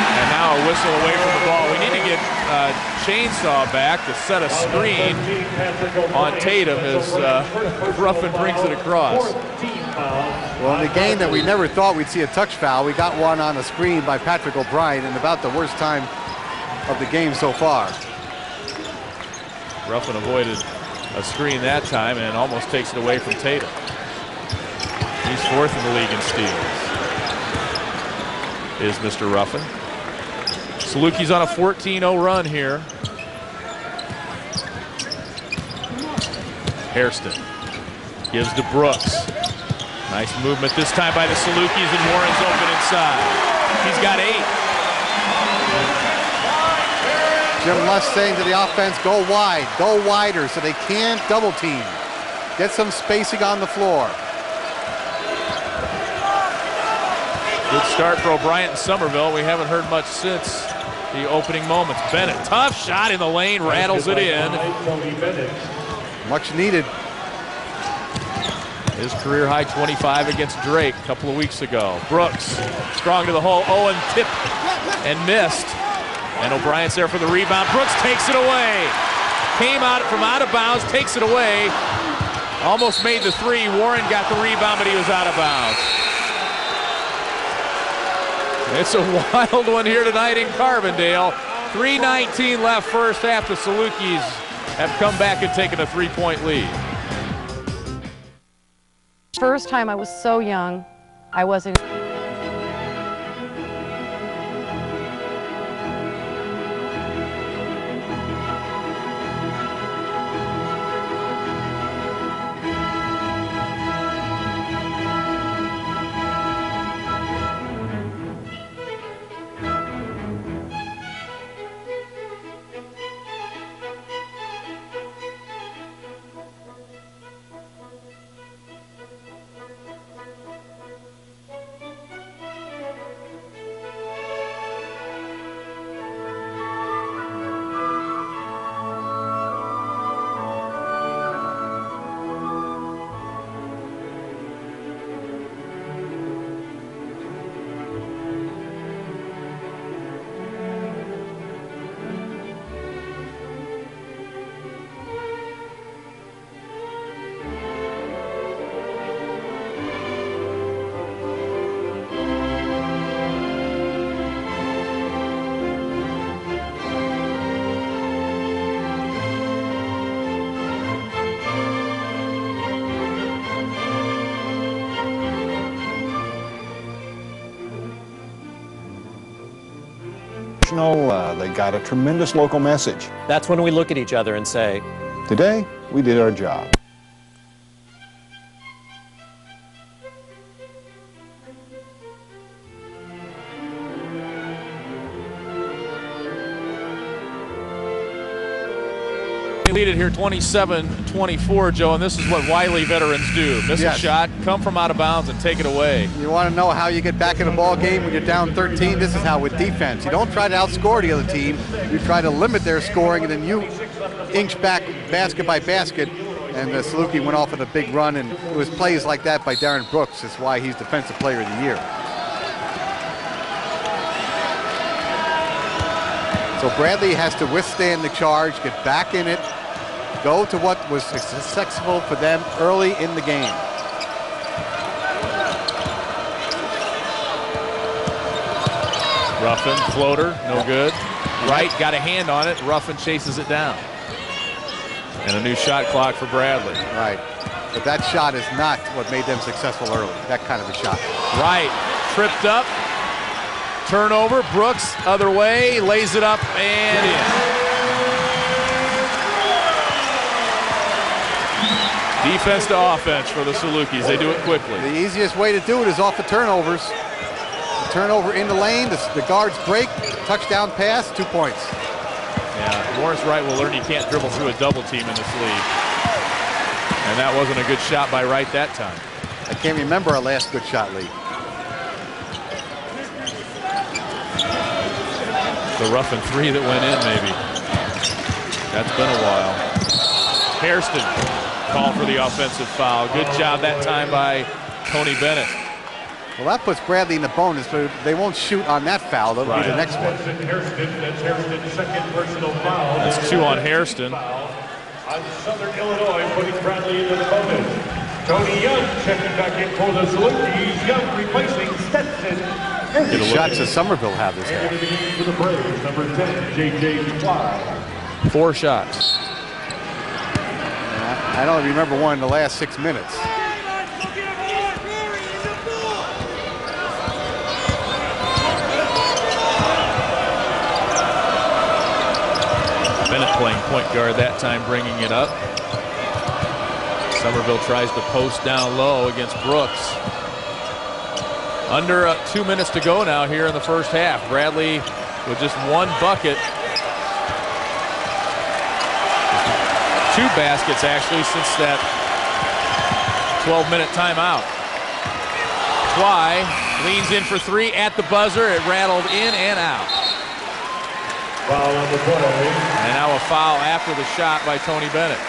and now a whistle away from the ball. We need to get Chainsaw back to set a screen on Tatum as Ruffin brings it across. Well, in the game that we never thought we'd see a touch foul, we got one on a screen by Patrick O'Brien in about the worst time of the game so far. Ruffin avoided a screen that time and almost takes it away from Tatum. He's 4th in the league in steals, is Mr. Ruffin. Salukis on a 14-0 run here. Hairston gives to Brooks. Nice movement this time by the Salukis, and Warren's open inside. He's got 8. Jim Les saying to the offense, go wide, go wider so they can't double team. Get some spacing on the floor. Good start for O'Brien and Somerville. We haven't heard much since the opening moments. Bennett, tough shot in the lane, rattles it in. Much needed. His career high 25 against Drake a couple of weeks ago. Brooks, strong to the hole. Owen tipped and missed. And O'Brien's there for the rebound. Brooks takes it away. Came out from out of bounds, takes it away. Almost made the 3. Warren got the rebound, but he was out of bounds. It's a wild one here tonight in Carbondale. 3:19 left first half. The Salukis have come back and taken a 3-point lead. First time I was so young, I wasn't. professional. They got a tremendous local message. That's when we look at each other and say, today, we did our job. Lead it here 27-24, Joe, and this is what Wiley veterans do. Miss a shot, come from out of bounds, and take it away. You want to know how you get back in a ball game when you're down 13? This is how with defense. You don't try to outscore the other team. You try to limit their scoring, and then you inch back basket by basket. And Saluki went off on a big run, and it was plays like that by Darren Brooks. That's why he's Defensive Player of the Year. So Bradley has to withstand the charge, get back in it, go to what was successful for them early in the game. Ruffin, floater, no good. Wright got a hand on it. Ruffin chases it down. And a new shot clock for Bradley. Right. But that shot is not what made them successful early, that kind of a shot. Wright tripped up. Turnover. Brooks, other way, lays it up and in. Defense to offense for the Salukis. They do it quickly. The easiest way to do it is off the turnovers. The turnover in the lane, the guards break, touchdown pass, 2 points. Yeah, Morris Wright will learn he can't dribble through a double team in this league. And that wasn't a good shot by Wright that time. I can't remember our last good shot league. The Ruffin three that went in, maybe. That's been a while. Hairston called for the offensive foul. Good job that time by Tony Bennett. Well, that puts Bradley in the bonus, but they won't shoot on that foul. That'll be the next one. That's Hairston's second personal foul. That's 2 on Hairston. On Southern Illinois, putting Bradley into the bonus. Tony Young checking back in for the Salukis. Young replacing Stetson. How many shots does Somerville have this half? For the Braves, number 10, J.J. Fly. 4 shots. I don't remember one in the last 6 minutes. Bennett playing point guard that time, bringing it up. Somerville tries to post down low against Brooks. Under 2 minutes to go now here in the first half. Bradley with just 1 bucket. 2 baskets actually since that 12-minute timeout. Twy leans in for 3 at the buzzer. It rattled in and out. Foul on the play. And now a foul after the shot by Tony Bennett.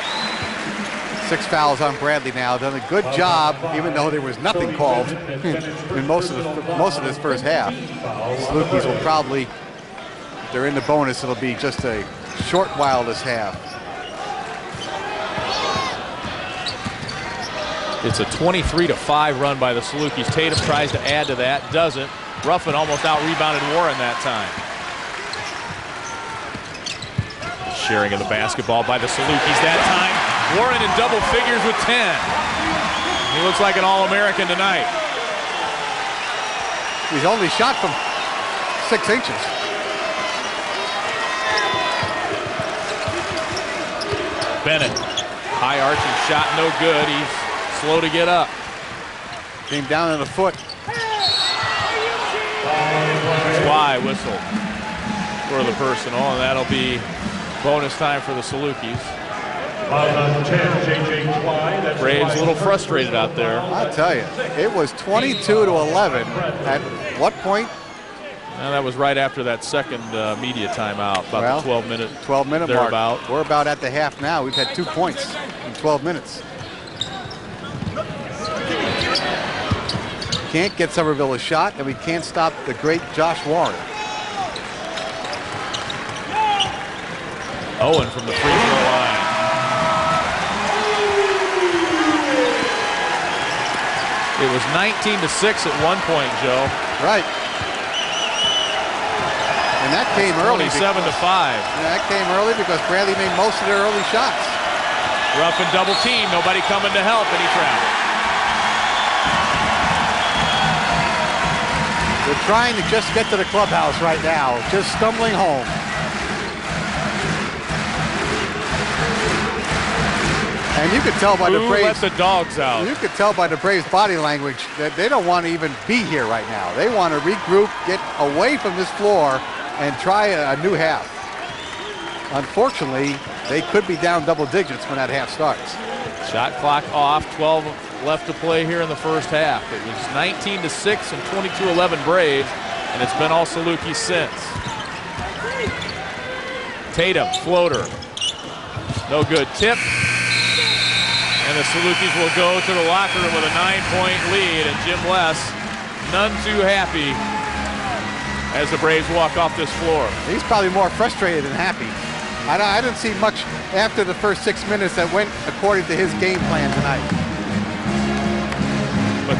6 fouls on Bradley now. Done a good job, even though there was nothing called in most of this first half. Salukis will probably, if they're in the bonus, it'll be just a short while this half. It's a 23-5 run by the Salukis. Tatum tries to add to that, doesn't. Ruffin almost out-rebounded Warren that time. Sharing of the basketball by the Salukis that time. Warren in double figures with 10. He looks like an All-American tonight. He's only shot from 6 inches. Bennett, high arching shot, no good. He's slow to get up. Came down on the foot. Twy whistle for the personal, and that'll be bonus time for the Salukis. Braves a little frustrated out there. I'll tell you, it was 22-11. At what point? Now that was right after that second media timeout, about the 12-minute mark. We're about at the half now. We've had 2 points in 12 minutes. Can't get Somerville a shot, and we can't stop the great Josh Warren. Owen from the free throw line. It was 19-6 at one point, Joe. Right. And that came early. 27-5. And that came early because Bradley made most of their early shots. Ruffin double team, nobody coming to help, and he traveled. The They're trying to just get to the clubhouse right now, just stumbling home. And you could tell by the Braves. Let the dogs out. You could tell by the Braves' body language that they don't want to even be here right now. They want to regroup, get away from this floor, and try a new half. Unfortunately, they could be down double digits when that half starts. Shot clock off, 12 left to play here in the first half. It was 19-6 and 22-11 Braves, and it's been all Salukis since. Tatum, floater. No good. Tip. And the Salukis will go to the locker room with a 9-point lead, and Jim West none too happy as the Braves walk off this floor. He's probably more frustrated than happy. I didn't see much after the first 6 minutes that went according to his game plan tonight. But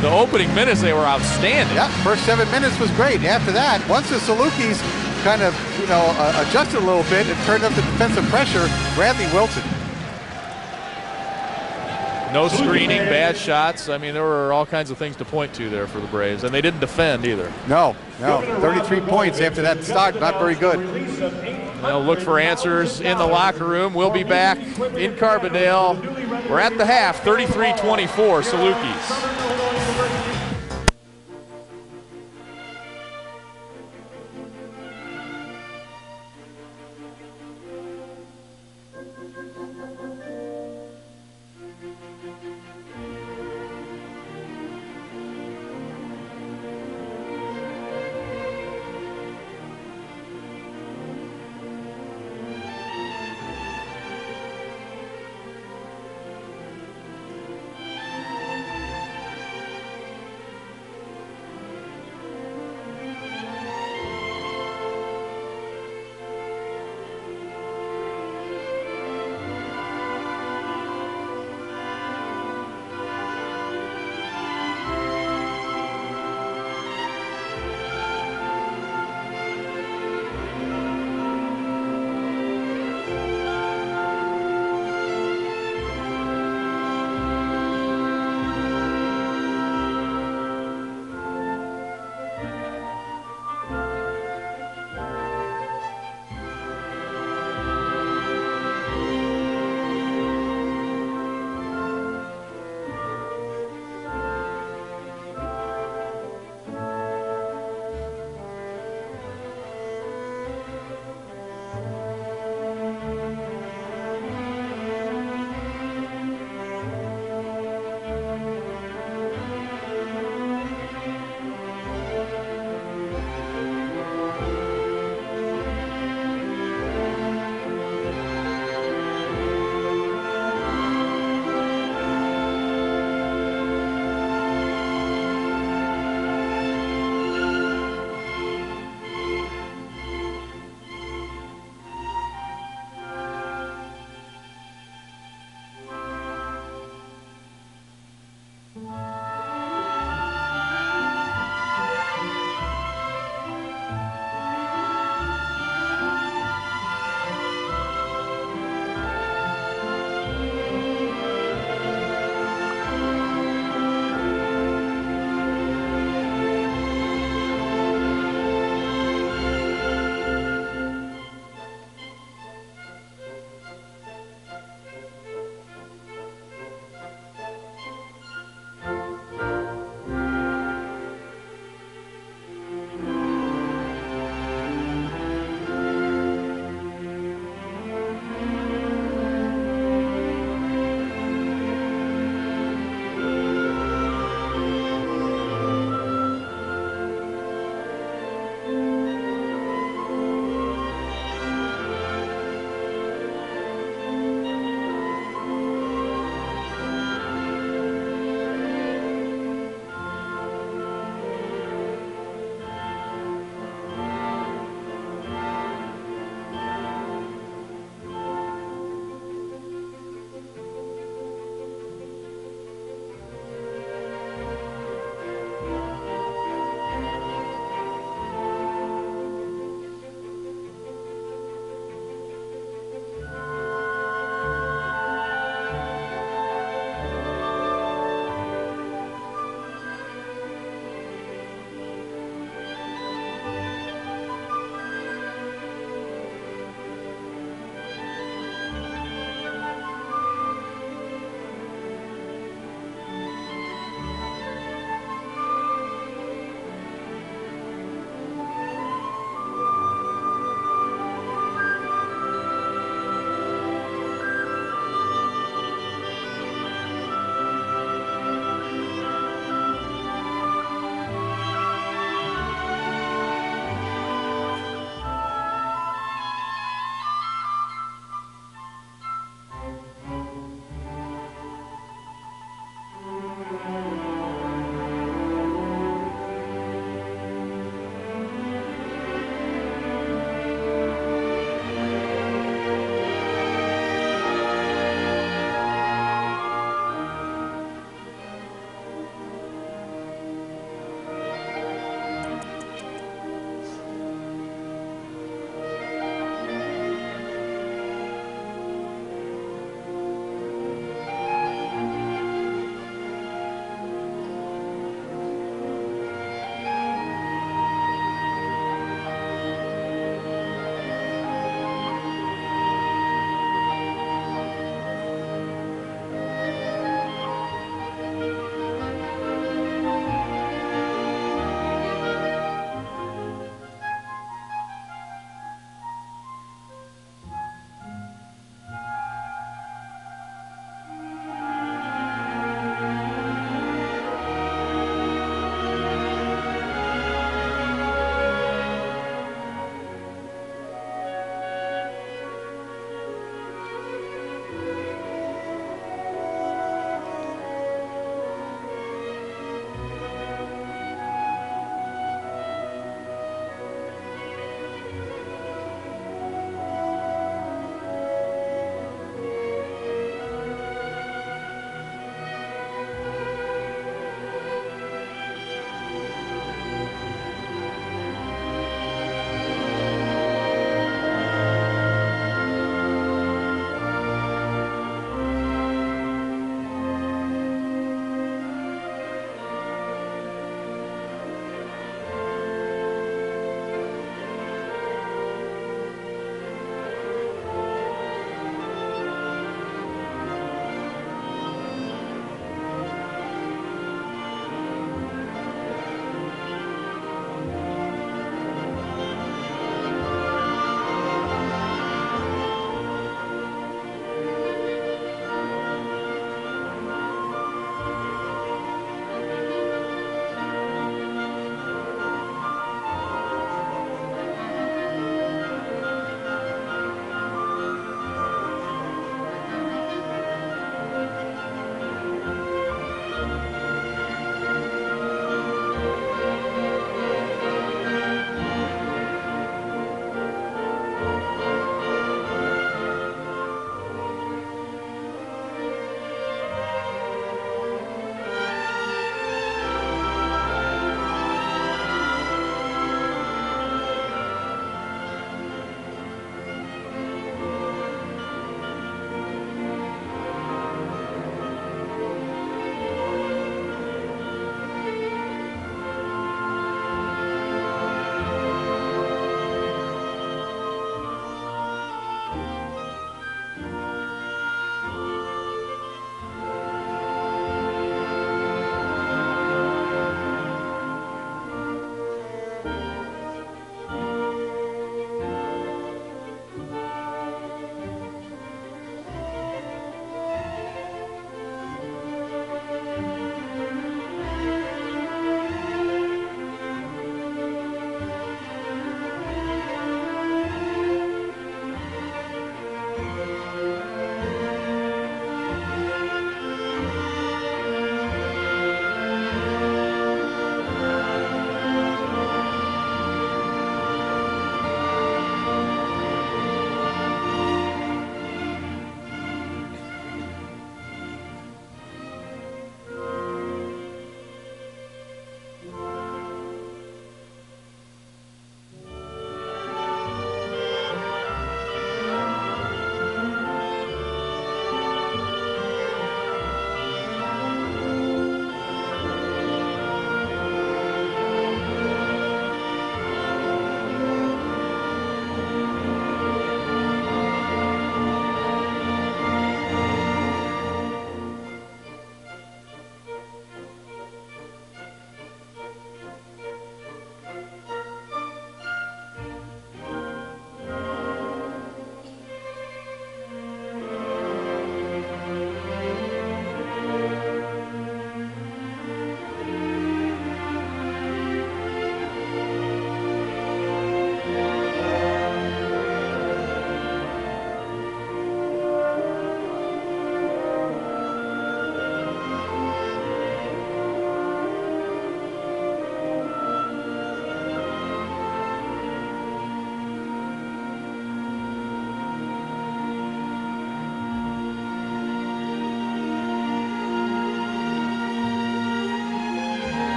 the opening minutes, they were outstanding. Yeah, first 7 minutes was great. After that, once the Salukis kind of, adjusted a little bit and turned up the defensive pressure, Bradley wilted. No screening, bad shots. I mean, there were all kinds of things to point to there for the Braves, and they didn't defend either. No. 33 points after that start, not very good. They'll look for answers in the locker room. We'll be back in Carbondale. We're at the half, 33-24, Salukis.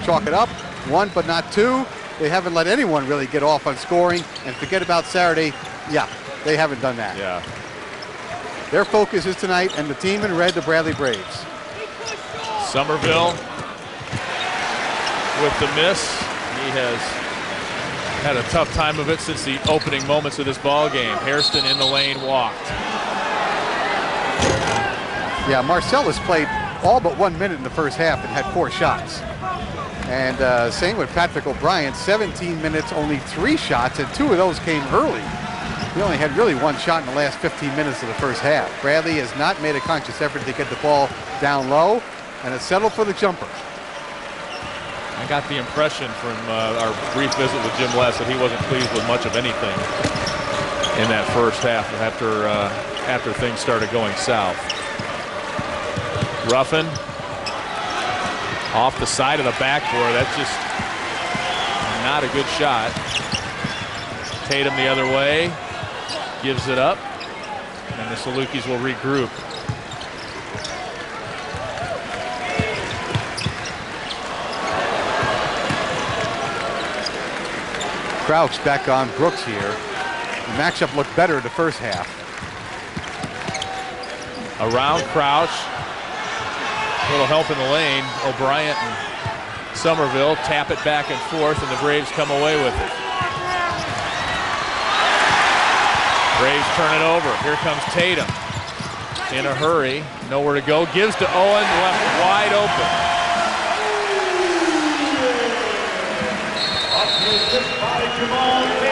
chalk it up. One, but not two. They haven't let anyone really get off on scoring. And forget about Saturday. Yeah, they haven't done that. Yeah. Their focus is tonight, and the team in red, the Bradley Braves. Somerville with the miss. He has had a tough time of it since the opening moments of this ball game. Hairston in the lane walked. Yeah, Marcellus played all but 1 minute in the first half and had 4 shots. And same with Patrick O'Brien, 17 minutes, only 3 shots, and 2 of those came early. He only had really 1 shot in the last 15 minutes of the first half. Bradley has not made a conscious effort to get the ball down low, and has settled for the jumper. I got the impression from our brief visit with Jim West that he wasn't pleased with much of anything in that first half after things started going south. Ruffin off the side of the backboard. That's just not a good shot. Tatum the other way, gives it up, and the Salukis will regroup. Crouch back on Brooks here. The matchup looked better the first half. Around Crouch. A little help in the lane. O'Brien and Somerville tap it back and forth, and the Braves come away with it. Braves turn it over. Here comes Tatum. In a hurry. Nowhere to go. Gives to Owen. Left wide open.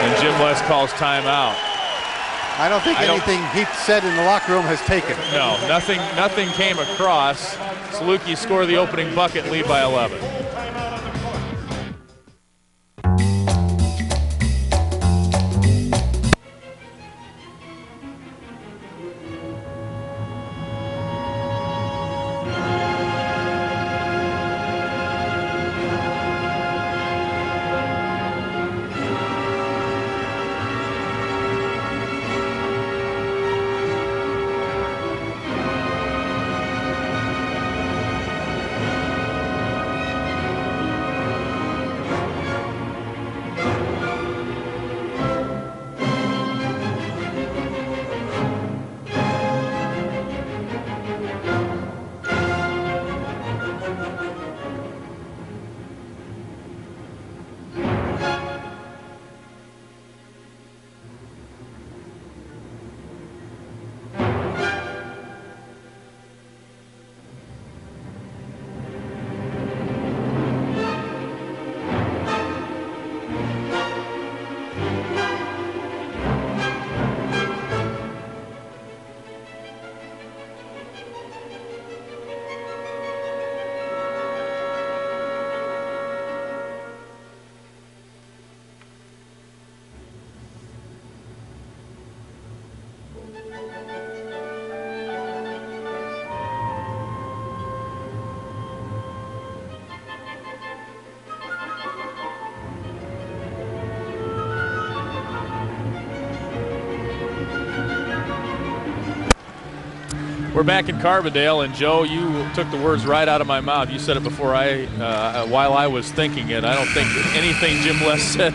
And Jim West calls timeout. I don't think anything he said in the locker room has taken. No, nothing came across. Salukis score the opening bucket and lead by 11. We're back in Carbondale, and Joe, you took the words right out of my mouth. You said it before while I was thinking it. I don't think anything Jim West said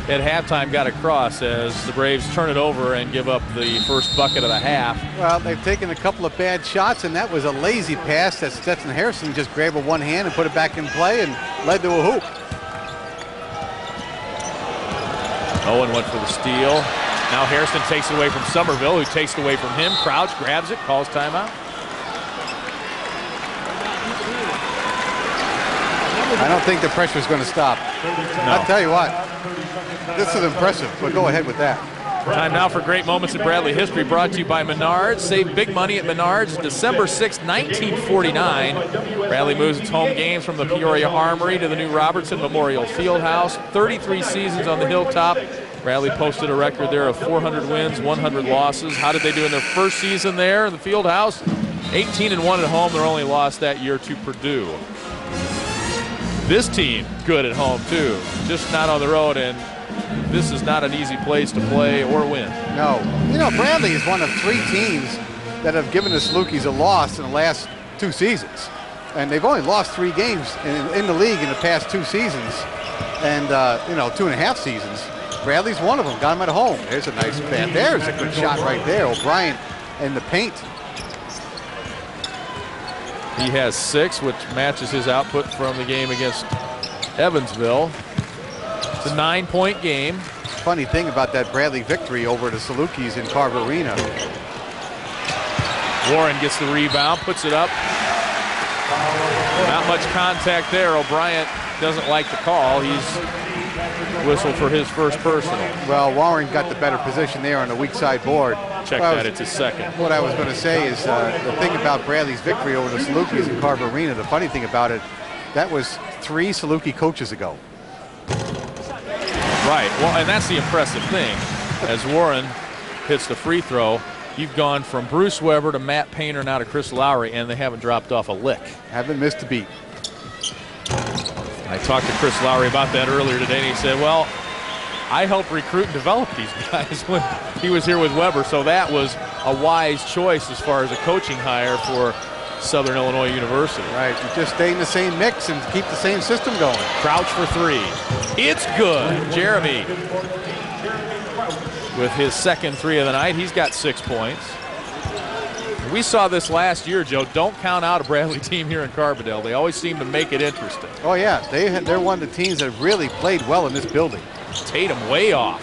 at halftime got across as the Braves turn it over and give up the first bucket of the half. Well, they've taken a couple of bad shots, and that was a lazy pass that Stetson Harrison just grabbed with one hand and put it back in play and led to a hoop. Owen went for the steal. Now Hairston takes it away from Somerville, who takes it away from him. Crouch grabs it, calls timeout. I don't think the pressure is going to stop. No. I'll tell you what, this is impressive, but go ahead with that. Time now for great moments in Bradley history, brought to you by Menards. Save big money at Menards. December 6, 1949. Bradley moves its home games from the Peoria Armory to the new Robertson Memorial Fieldhouse. 33 seasons on the hilltop. Bradley posted a record there of 400 wins, 100 losses. How did they do in their first season there in the Fieldhouse? 18-1 at home. Their only loss that year to Purdue. This team good at home too, just not on the road, and this is not an easy place to play or win. No. You know, Bradley is one of 3 teams that have given the Salukis a loss in the last 2 seasons. And they've only lost 3 games in the league in the past 2 seasons, and 2.5 seasons. Bradley's one of them. Got him at home. There's a nice bat. There's a good shot right there. O'Brien in the paint. He has 6, which matches his output from the game against Evansville. It's a 9-point game. Funny thing about that Bradley victory over the Salukis in Carver Arena. Warren gets the rebound, puts it up. Not much contact there. O'Brien doesn't like the call. He's whistled for his first personal. Well, Warren got the better position there on the weak side board. Check that, it's his second. What I was going to say is the thing about Bradley's victory over the Salukis in Carver Arena, the funny thing about it, that was 3 Saluki coaches ago. Right, well, and that's the impressive thing. As Warren hits the free throw, you've gone from Bruce Weber to Matt Painter now to Chris Lowry, and they haven't dropped off a lick. Haven't missed a beat. I talked to Chris Lowry about that earlier today, and he said, well, I helped recruit and develop these guys when he was here with Weber, so that was a wise choice as far as a coaching hire for Southern Illinois University. Right, you just stay in the same mix and keep the same system going. Crouch for 3. It's good. Jeremy with his second 3 of the night. He's got 6 points. We saw this last year, Joe. Don't count out a Bradley team here in Carbondale. They always seem to make it interesting. Oh, yeah. They're one of the teams that have really played well in this building. Tatum way off.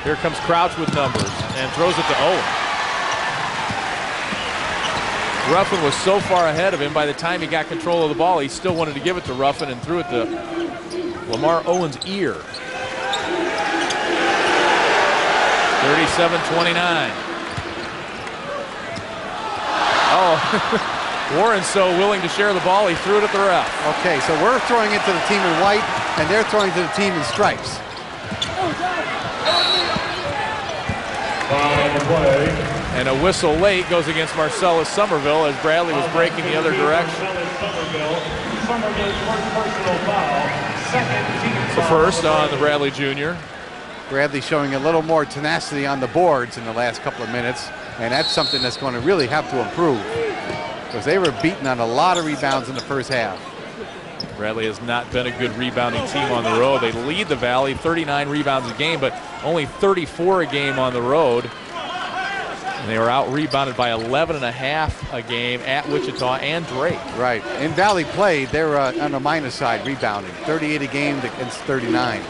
Here comes Crouch with numbers and throws it to Owen. Ruffin was so far ahead of him, by the time he got control of the ball, he still wanted to give it to Ruffin and threw it to Lamar Owen's ear. 37-29. Oh, Warren's so willing to share the ball, he threw it at the ref. Okay, so we're throwing it to the team in white, and they're throwing it to the team in stripes. And a whistle late goes against Marcellus Somerville as Bradley was breaking the other direction. It's the first on the Bradley Jr. Bradley showing a little more tenacity on the boards in the last couple of minutes, and that's something that's going to really have to improve because they were beaten on a lot of rebounds in the first half. Bradley has not been a good rebounding team on the road. They lead the Valley 39 rebounds a game, but only 34 a game on the road. And they were out rebounded by 11.5 a game at Wichita and Drake. Right. In Valley play, they're on the minus side rebounding. 38 a game against 39.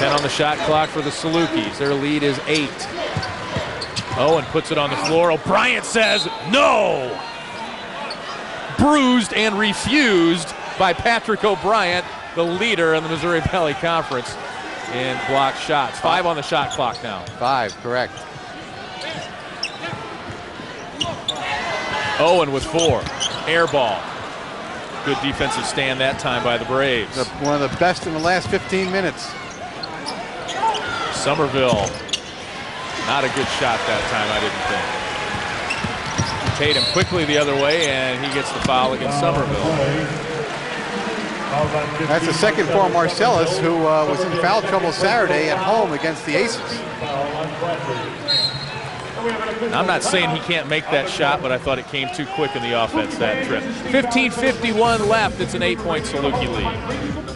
On the shot clock for the Salukis. Their lead is 8. Owen puts it on the floor. O'Brien says no. Bruised and refused by Patrick O'Brien, the leader in the Missouri Valley Conference in block shots. 5 on the shot clock now. 5, correct. Owen with 4. Air ball. Good defensive stand that time by the Braves. One of the best in the last 15 minutes. Somerville, not a good shot that time, I didn't think. Tatum quickly the other way, and he gets the foul against Somerville. That's the second for Marcellus, who was in foul trouble Saturday at home against the Aces. I'm not saying he can't make that shot, but I thought it came too quick in the offense that trip. 15:51 left. It's an 8-point Saluki lead.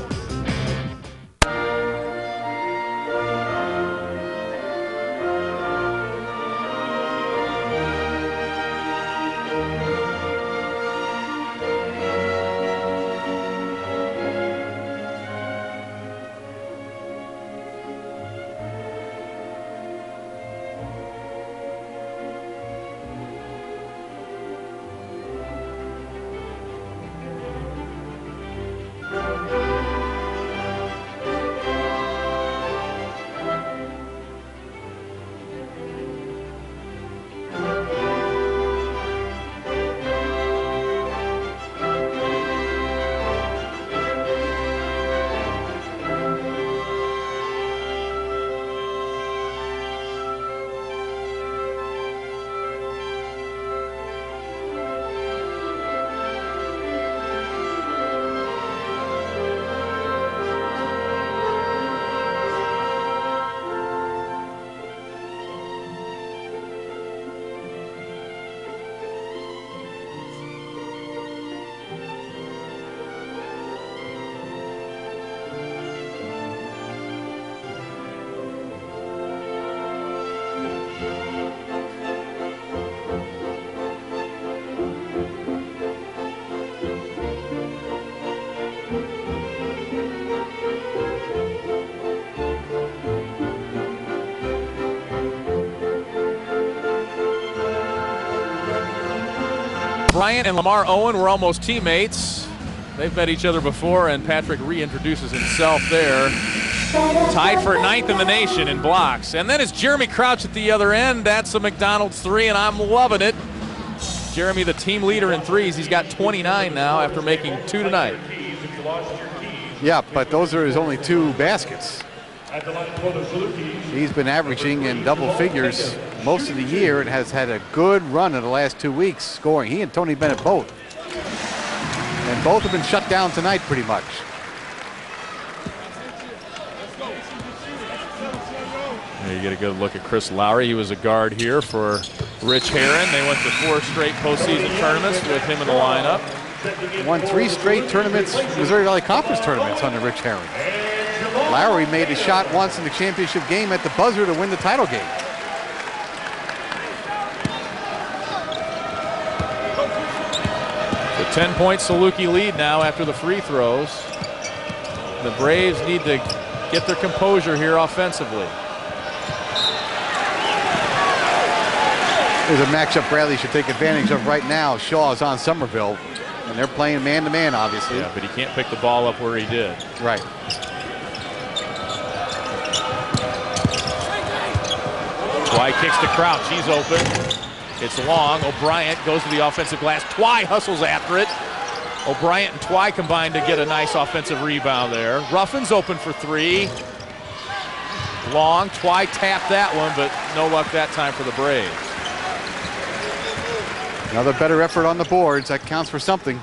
Bryant and Lamar Owen were almost teammates. They've met each other before, and Patrick reintroduces himself there. Tied for 9th in the nation in blocks. And then it's Jeremy Crouch at the other end. That's a McDonald's three, and I'm loving it. Jeremy, the team leader in threes. He's got 29 now after making 2 tonight. Yeah, but those are his only 2 baskets. He's been averaging in double figures most of the year and has had a good run in the last 2 weeks scoring. He and Tony Bennett both. And both have been shut down tonight pretty much. There you get a good look at Chris Lowry. He was a guard here for Rich Herron. They went to 4 straight postseason tournaments with him in the lineup. Won 3 straight tournaments, Missouri Valley Conference tournaments under Rich Herron. Lowry made a shot once in the championship game at the buzzer to win the title game. The 10-point Saluki lead now after the free throws. The Braves need to get their composure here offensively. There's a matchup Bradley should take advantage of right now. Shaw is on Somerville, and they're playing man-to-man, obviously. Yeah, but he can't pick the ball up where he did. Right. Twy kicks to Crouch. He's open. It's long. O'Brien goes to the offensive glass. Twy hustles after it. O'Brien and Twy combined to get a nice offensive rebound there. Ruffin's open for 3. Long. Twy tapped that one, but no luck that time for the Braves. Another better effort on the boards. That counts for something.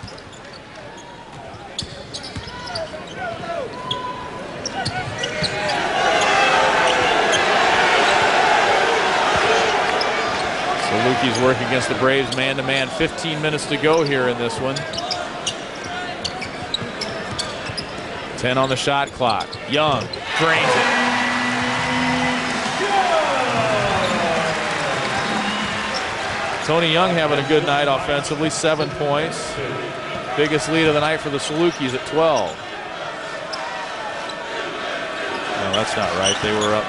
Salukis work against the Braves man-to-man. 15 minutes to go here in this one. 10 on the shot clock. Young drains it. Tony Young having a good night offensively, 7 points. Biggest lead of the night for the Salukis at 12. No, that's not right. They were up.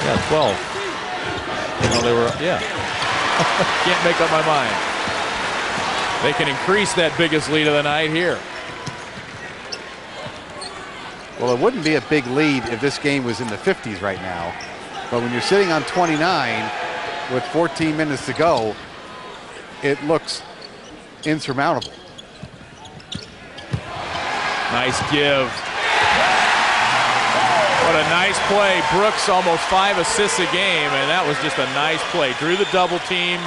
Yeah, 12. No, they were up. Yeah. Can't make up my mind. They can increase that biggest lead of the night here. Well, it wouldn't be a big lead if this game was in the 50s right now. But when you're sitting on 29 with 14 minutes to go, it looks insurmountable. Nice give. What a nice play. Brooks almost 5 assists a game, and that was just a nice play. Drew the double team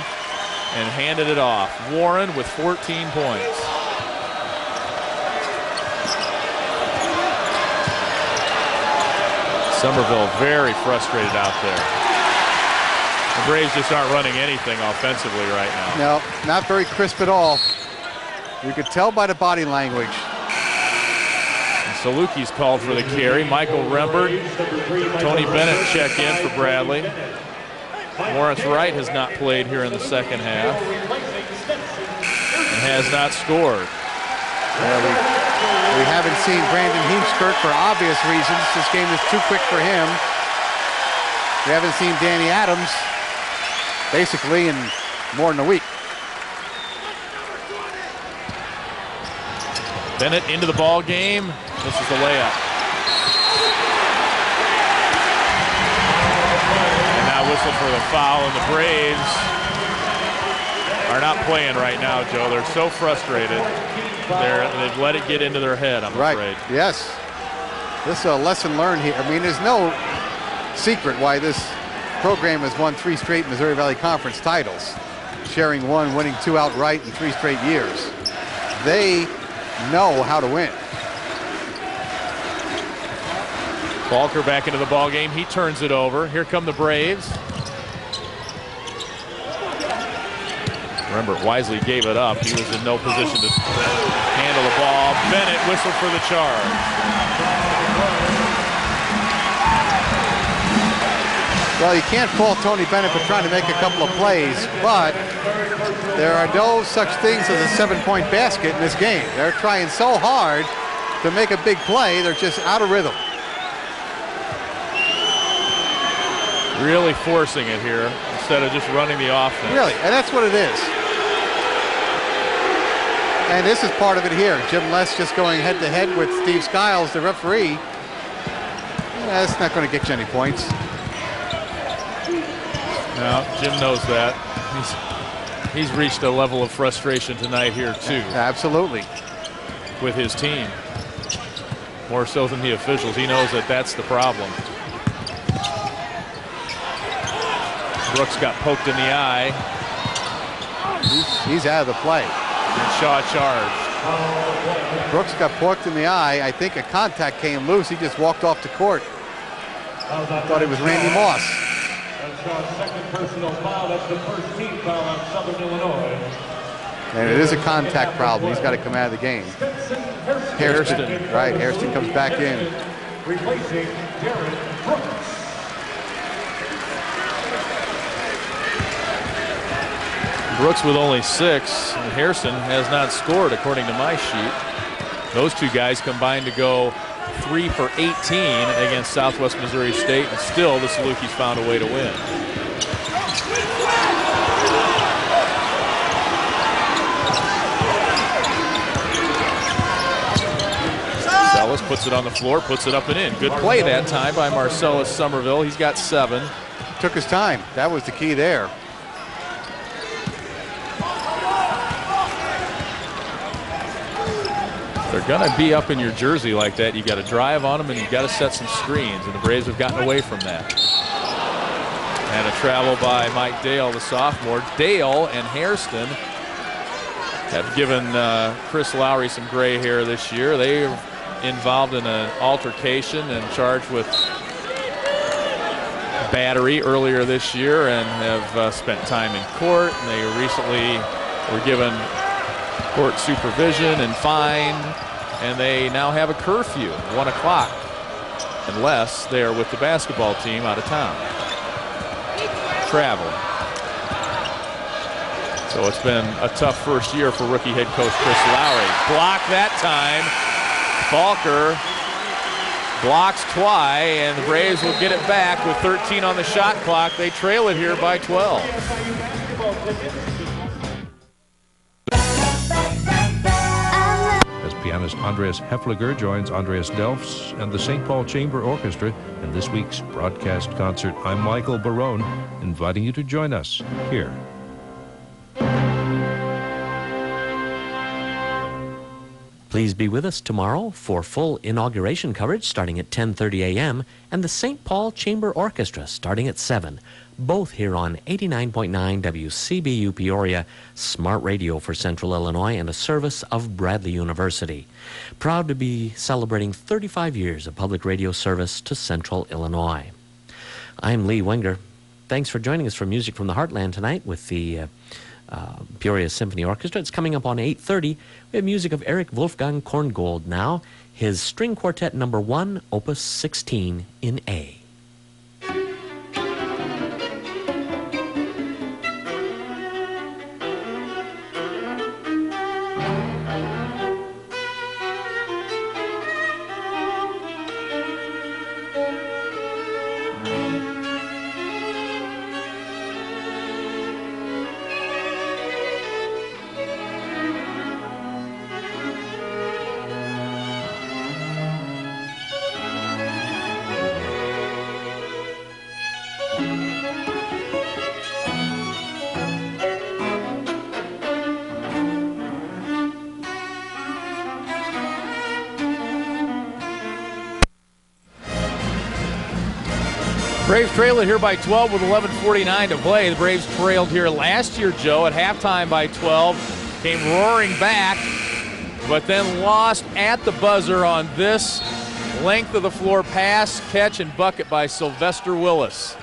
and handed it off. Warren with 14 points. Somerville very frustrated out there. The Braves just aren't running anything offensively right now. No, not very crisp at all. You could tell by the body language. Salukis called for the carry. Michael Rembert, Tony Bennett check in for Bradley. Lawrence Wright has not played here in the second half and has not scored. We haven't seen Brandon Heemskirk for obvious reasons. This game is too quick for him. We haven't seen Danny Adams basically in more than a week. Bennett into the ball game. This is the layup. And now whistle for the foul, and the Braves are not playing right now, Joe. They're so frustrated. They've let it get into their head, I'm afraid. Yes. This is a lesson learned here. I mean, there's no secret why this program has won 3 straight Missouri Valley Conference titles, sharing 1, winning 2 outright in 3 straight years. They know how to win. Balker back into the ball game. He turns it over. Here come the Braves. Remember, Wisely gave it up. He was in no position to handle the ball. Bennett whistled for the charge. Well, you can't fault Tony Bennett for trying to make a couple of plays, but there are no such things as a 7-point basket in this game. They're trying so hard to make a big play, they're just out of rhythm. Really forcing it here instead of just running the offense. Really, and that's what it is. And this is part of it here. Jim Les just going head-to-head with Steve Skiles, the referee. That's not going to get you any points. No, Jim knows that. He's reached a level of frustration tonight here too. Absolutely. With his team. More so than the officials. He knows that that's the problem. Brooks got poked in the eye. He's out of the play. And Shaw charged. Brooks got poked in the eye. I think a contact came loose. He just walked off the court. Thought it was Randy Moss. That's Shaw's second personal foul. That's the first team foul on Southern Illinois. And it is a contact problem. He's got to come out of the game. Hairston. Right, Hairston comes back in. Replacing Jared Brooks. Brooks with only 6, and Hairston has not scored according to my sheet. Those two guys combined to go 3 for 18 against Southwest Missouri State, and still the Salukis found a way to win. Marcellus puts it on the floor, puts it up and in. Good play that time by Marcellus Somerville. He's got 7. Took his time. That was the key there. They're going to be up in your jersey like that. You got to drive on them and you got to set some screens, and the Braves have gotten away from that. And a travel by Mike Dale, the sophomore. Dale and Hairston have given Chris Lowry some gray hair this year. They are involved in an altercation and charged with battery earlier this year and have spent time in court. And they recently were given court supervision and fined, and they now have a curfew, 1 o'clock, unless they are with the basketball team out of town. Travel. So it's been a tough first year for rookie head coach Chris Lowry. Blocked that time. Falker blocks Twy, and the Braves will get it back with 13 on the shot clock. They trail it here by 12. Pianist Andreas Hefliger joins Andreas Delfs and the St. Paul Chamber Orchestra in this week's broadcast concert. I'm Michael Barone, inviting you to join us here. Please be with us tomorrow for full inauguration coverage starting at 10:30 a.m. and the St. Paul Chamber Orchestra starting at 7. Both here on 89.9 WCBU Peoria, smart radio for Central Illinois and a service of Bradley University. Proud to be celebrating 35 years of public radio service to Central Illinois. I'm Lee Wenger. Thanks for joining us for Music from the Heartland tonight with the Peoria Symphony Orchestra. It's coming up on 8:30. We have music of Eric Wolfgang Korngold now, his String Quartet No. 1, Opus 16 in A. Braves trail it here by 12 with 11:49 to play. The Braves trailed here last year, Joe, at halftime by 12. Came roaring back, but then lost at the buzzer on this length of the floor pass, catch, and bucket by Sylvester Willis.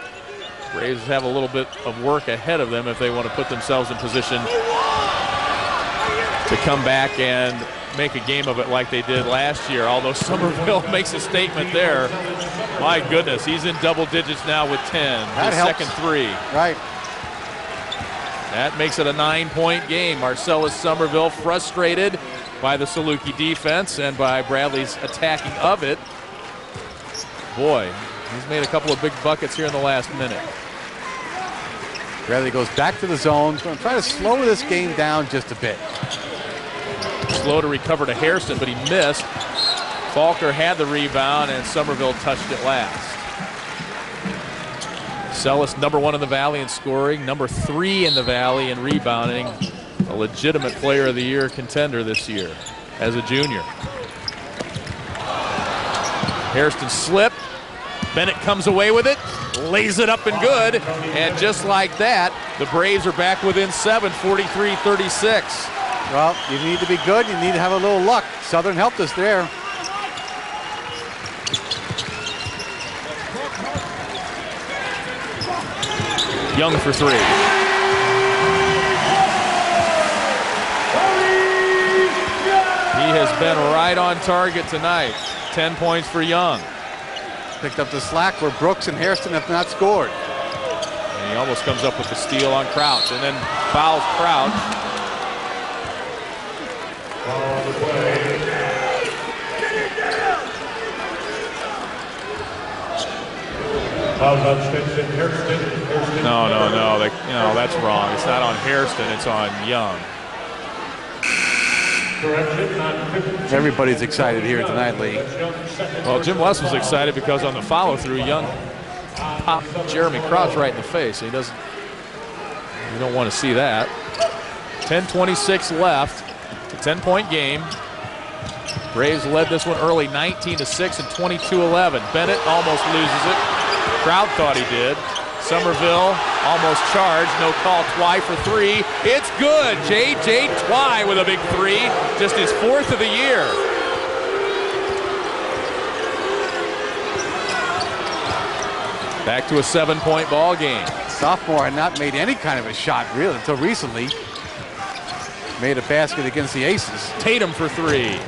Braves have a little bit of work ahead of them if they want to put themselves in position to come back and make a game of it like they did last year, although Somerville makes a statement there. My goodness, he's in double digits now with 10. That his helps. second three. Right. That makes it a 9-point game. Marcellus Somerville frustrated by the Saluki defense and by Bradley's attacking of it. Boy, he's made a couple of big buckets here in the last minute. Bradley goes back to the zone. He's going to try to slow this game down just a bit. Slow to recover to Hairston, but he missed. Faulkner had the rebound, and Somerville touched it last. Marcellus, number 1 in the Valley in scoring, number 3 in the Valley in rebounding. A legitimate Player of the Year contender this year as a junior. Hairston slipped. Bennett comes away with it, lays it up and good, and just like that, the Braves are back within 7, 43-36. Well, you need to be good. You need to have a little luck. Southern helped us there. Young for 3. He has been right on target tonight. 10 points for Young. Picked up the slack where Brooks and Hairston have not scored. And he almost comes up with the steal on Crouch and then fouls Crouch. No. That's wrong. It's not on Hairston. It's on Young. Everybody's excited here tonight, Lee. Well, Jim West was excited because on the follow-through, Young popped Jeremy Crouch right in the face. You don't want to see that. 10:26 left. It's a 10-point game. Braves led this one early, 19-6 and 22-11. Bennett almost loses it. Crowd thought he did. Somerville almost charged. No call. Twy for 3. It's good. J.J. Twy with a big 3. Just his 4th of the year. Back to a 7-point ball game. Sophomore had not made any kind of a shot really until recently. Made a basket against the Aces. Tatum for 3.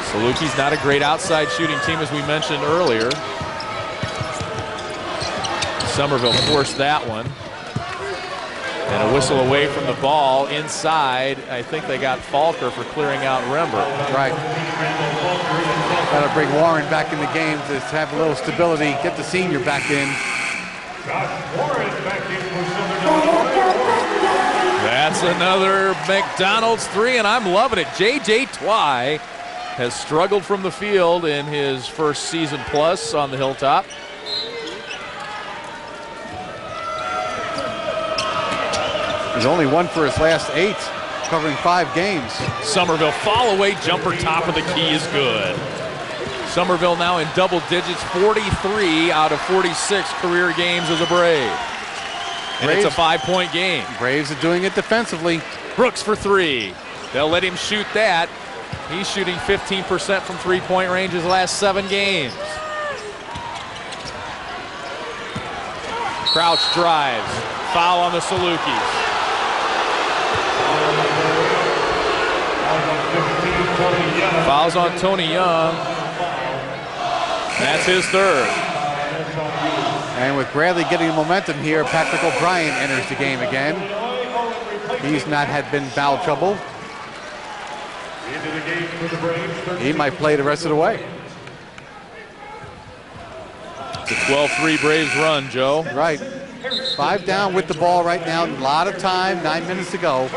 Saluki's not a great outside shooting team, as we mentioned earlier. Somerville forced that one. And a whistle away from the ball inside. I think they got Faulkner for clearing out Rembert. Right. Got to bring Warren back in the game to have a little stability, get the senior back in. That's another McDonald's 3, and I'm loving it. J.J. Twy has struggled from the field in his first season plus on the Hilltop. He's only 1 for his last 8, covering 5 games. Somerville fall away jumper, top of the key is good. Somerville now in double digits, 43 out of 46 career games as a Brave. And Braves, it's a 5-point game. Braves are doing it defensively. Brooks for 3. They'll let him shoot that. He's shooting 15% from 3-point range his last 7 games. Crouch drives. Foul on the Salukis. Fouls on Tony Young. That's his 3rd. And with Bradley getting momentum here, Patrick O'Brien enters the game again. He's not had been foul trouble. He might play the rest of the way. It's a 12-3 Braves run, Joe. Right. 5 down with the ball right now. A lot of time, 9 minutes to go.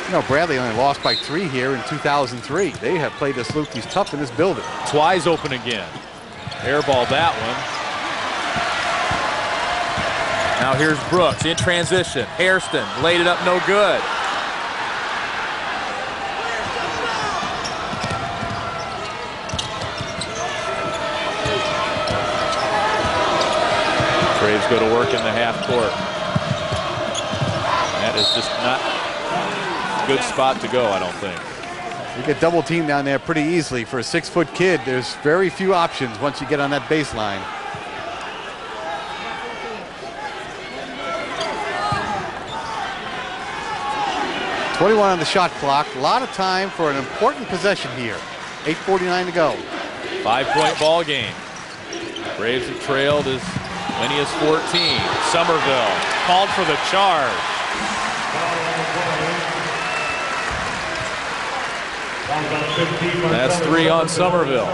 You know, Bradley only lost by 3 here in 2003. They have played the Salukis tough in this building. Twy's open again. Airball that one. Now here's Brooks in transition. Hairston laid it up, no good. Braves go to work in the half court. That is just not a good spot to go, I don't think. You get double teamed down there pretty easily. For a 6-foot kid, there's very few options once you get on that baseline. 21 on the shot clock. A lot of time for an important possession here. 8:49 to go. 5-point ball game. Braves have trailed as many as 14. Somerville called for the charge. That's 3 on Somerville.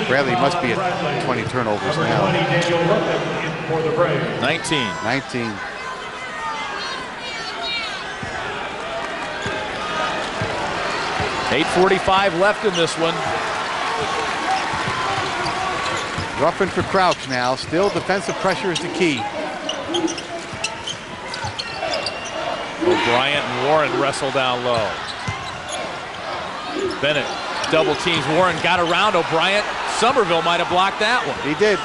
Bradley must be at 20 turnovers now. 19. 19. $8:45 left in this one. Ruffin for Crouch now. Still defensive pressure is the key. Bryant and Warren wrestle down low. Bennett double teams Warren, got around O'Brien. Somerville might have blocked that one. He did.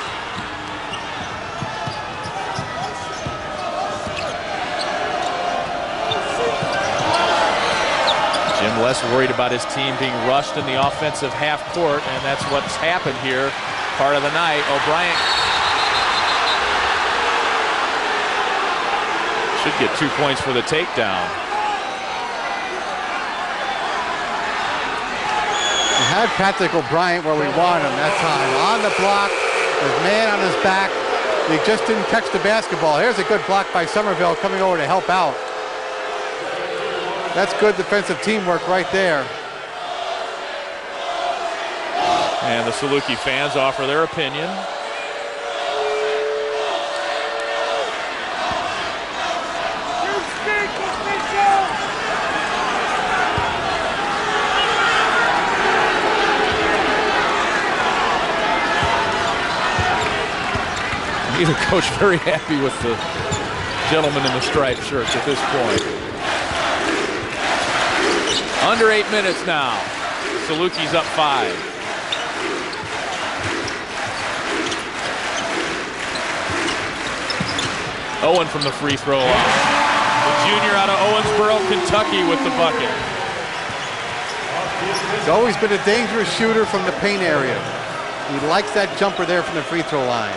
Jim less worried about his team being rushed in the offensive half court, and that's what's happened here part of the night. O'Brien should get 2 points for the takedown. We had Patrick O'Brien where we wanted him that time. On the block, his man on his back. He just didn't catch the basketball. Here's a good block by Somerville coming over to help out. That's good defensive teamwork right there. And the Saluki fans offer their opinion. Neither coach very happy with the gentleman in the striped shirts at this point. Under 8 minutes now. Saluki's up 5. Owen from the free throw line. The junior out of Owensboro, Kentucky with the bucket. He's always been a dangerous shooter from the paint area. He likes that jumper there from the free throw line.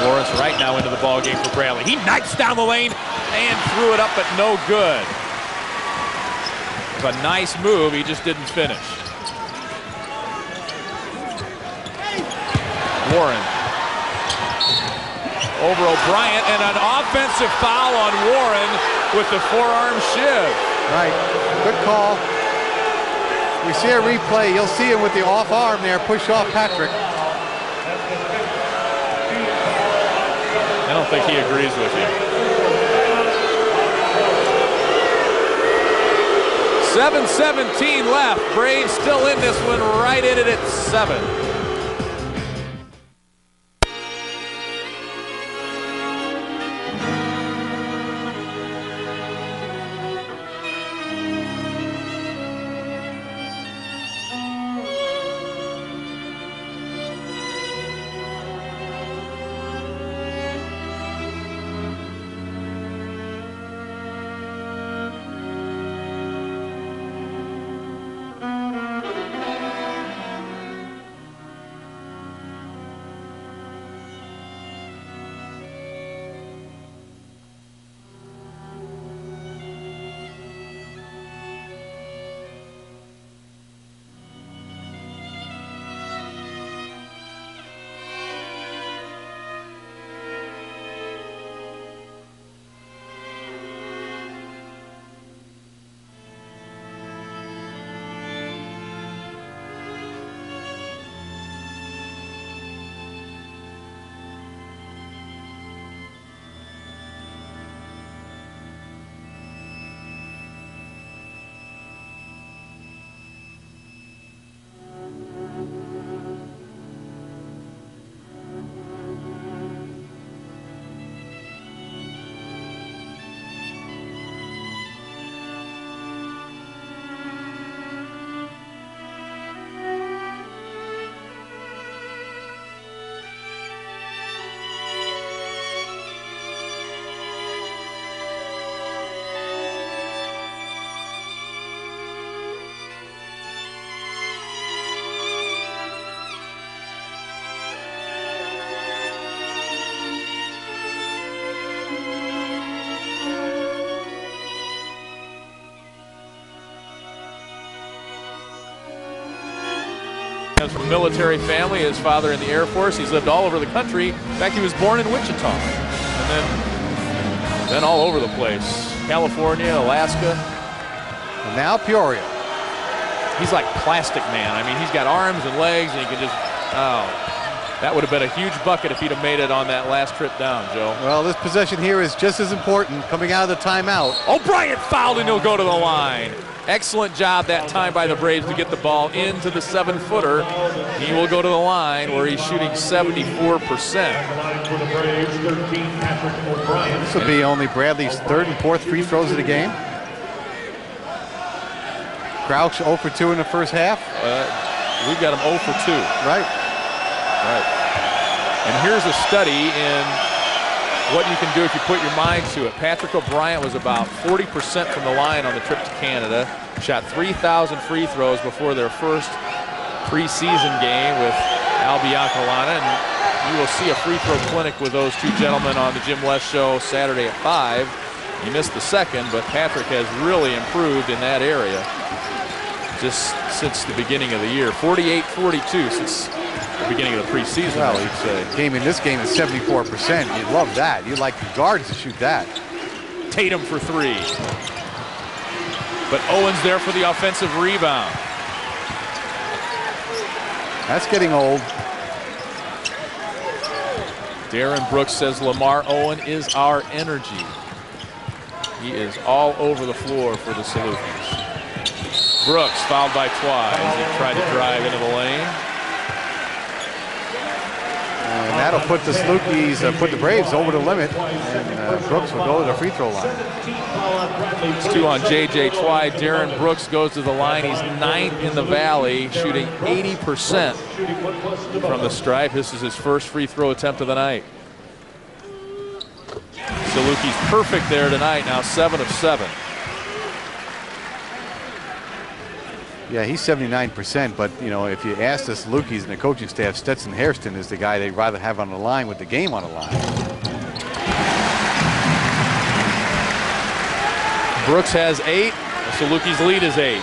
Lawrence right now into the ball game for Bradley. He knifes down the lane and threw it up, but no good. It was a nice move. He just didn't finish. Warren over O'Brien, and an offensive foul on Warren with the forearm shiv. Right, good call. We see a replay. You'll see him with the off arm there, push off Patrick. I don't think he agrees with you. 7:17 left. Braves still in this one, right in it at 7. comes from a military family. His father in the Air Force. He's lived all over the country. In fact, he was born in Wichita. And then all over the place. California, Alaska. And now Peoria. He's like Plastic Man. I mean, he's got arms and legs, and he can just, that would have been a huge bucket if he'd have made it on that last trip down, Joe. Well, this possession here is just as important coming out of the timeout. O'Brien fouled, and he'll go to the line. Excellent job that time by the Braves to get the ball into the 7-footer. He will go to the line where he's shooting 74%. This will be only Bradley's 3rd and 4th free throws of the game. Crouch 0 for 2 in the first half. We've got him 0 for 2. Right. Right. And here's a study in what you can do if you put your mind to it. Patrick O'Brien was about 40% from the line on the trip to Canada. Shot 3,000 free throws before their first preseason game with Al Biancalana. And you will see a free throw clinic with those two gentlemen on the Jim West Show Saturday at 5. He missed the second, but Patrick has really improved in that area just since the beginning of the year. 48-42 since the beginning of the preseason, well, you'd say. Game in this game is 74%. You'd love that. You'd like the guards to shoot that. Tatum for 3. But Owens there for the offensive rebound. That's getting old. Darren Brooks says Lamar Owen is our energy. He is all over the floor for the Salukis. Brooks fouled by Twice. He tried to drive into the lane. And that'll put the Salukis, put the Braves over the limit. And Brooks will go to the free throw line. It's 2 on J.J. Twy. Darren Brooks goes to the line. He's 9th in the Valley, shooting 80% from the stripe. This is his first free throw attempt of the night. Salukis perfect there tonight, now 7 of 7. Yeah, he's 79%, but you know, if you ask the Salukis and the coaching staff, Stetson Hairston is the guy they'd rather have on the line with the game on the line. Brooks has 8. The Salukis lead is 8.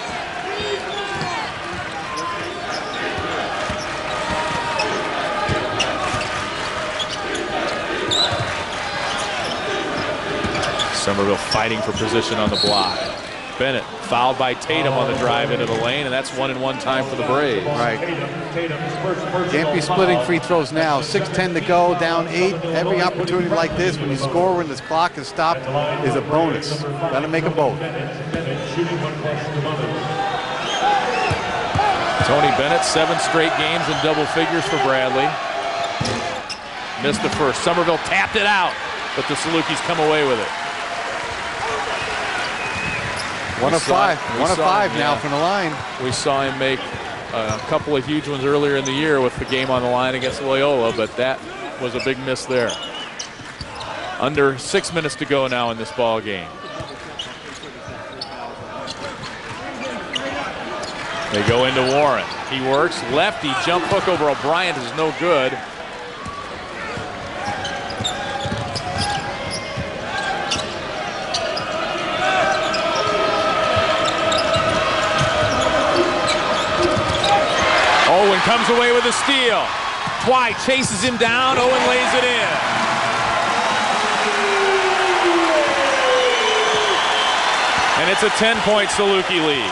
Somerville fighting for position on the block. Bennett fouled by Tatum on the drive into the lane, and that's 1-and-1 time for the Braves. Right. Can't be splitting free throws now. 6:10 to go, down 8. Every opportunity like this, when you score when this clock is stopped, is a bonus. Got to make a both. Tony Bennett, 7 straight games in double figures for Bradley. Missed the first. Somerville tapped it out, but the Salukis come away with it. 1 of 5. 1 of 5 now from the line. We saw him make a couple of huge ones earlier in the year with the game on the line against Loyola, but that was a big miss there. Under 6 minutes to go now in this ball game. They go into Warren. He works. Lefty jump hook over O'Brien is no good. Owen comes away with a steal. Twy chases him down. Owen lays it in. And it's a 10-point Saluki lead.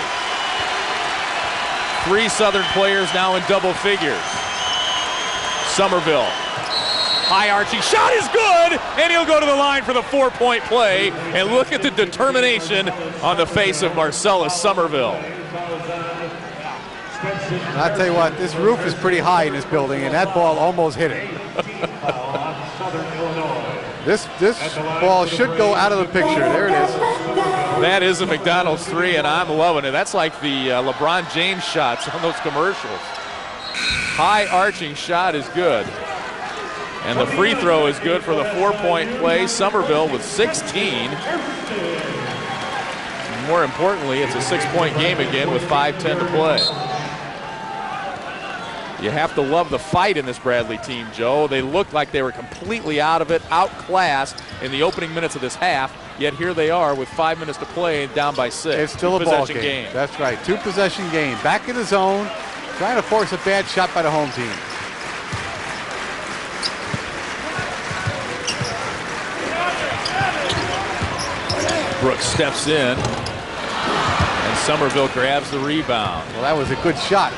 3 Southern players now in double figures. Somerville. High arching shot is good, and he'll go to the line for the 4-point play. And look at the determination on the face of Marcellus Somerville. I'll tell you what, this roof is pretty high in this building, and that ball almost hit it. This ball should go out of the picture. There it is. That is a McDonald's 3, and I'm loving it. That's like the LeBron James shots on those commercials. High arching shot is good. And the free throw is good for the 4-point play. Somerville with 16. More importantly, it's a 6-point game again with 5:10 to play. You have to love the fight in this Bradley team, Joe. They looked like they were completely out of it, outclassed in the opening minutes of this half, yet here they are with 5 minutes to play and down by 6. It's still a ball game. That's right, 2-possession game. Back in the zone, Trying to force a bad shot by the home team. Brooks steps in, and Somerville grabs the rebound. Well, that was a good shot.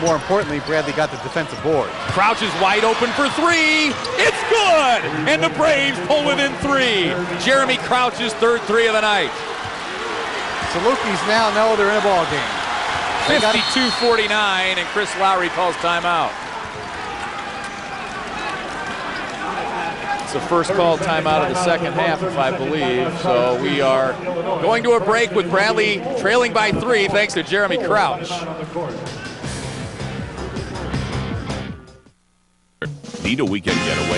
More importantly, Bradley got the defensive board. Crouch is wide open for three. It's good! And the Braves pull within 3. Jeremy Crouch's third 3 of the night. Salukis now know they're in a ball game. 52-49, and Chris Lowry calls timeout. It's the first call timeout of the second half, if I believe. So we are going to a break with Bradley trailing by 3 thanks to Jeremy Crouch. Need a weekend getaway?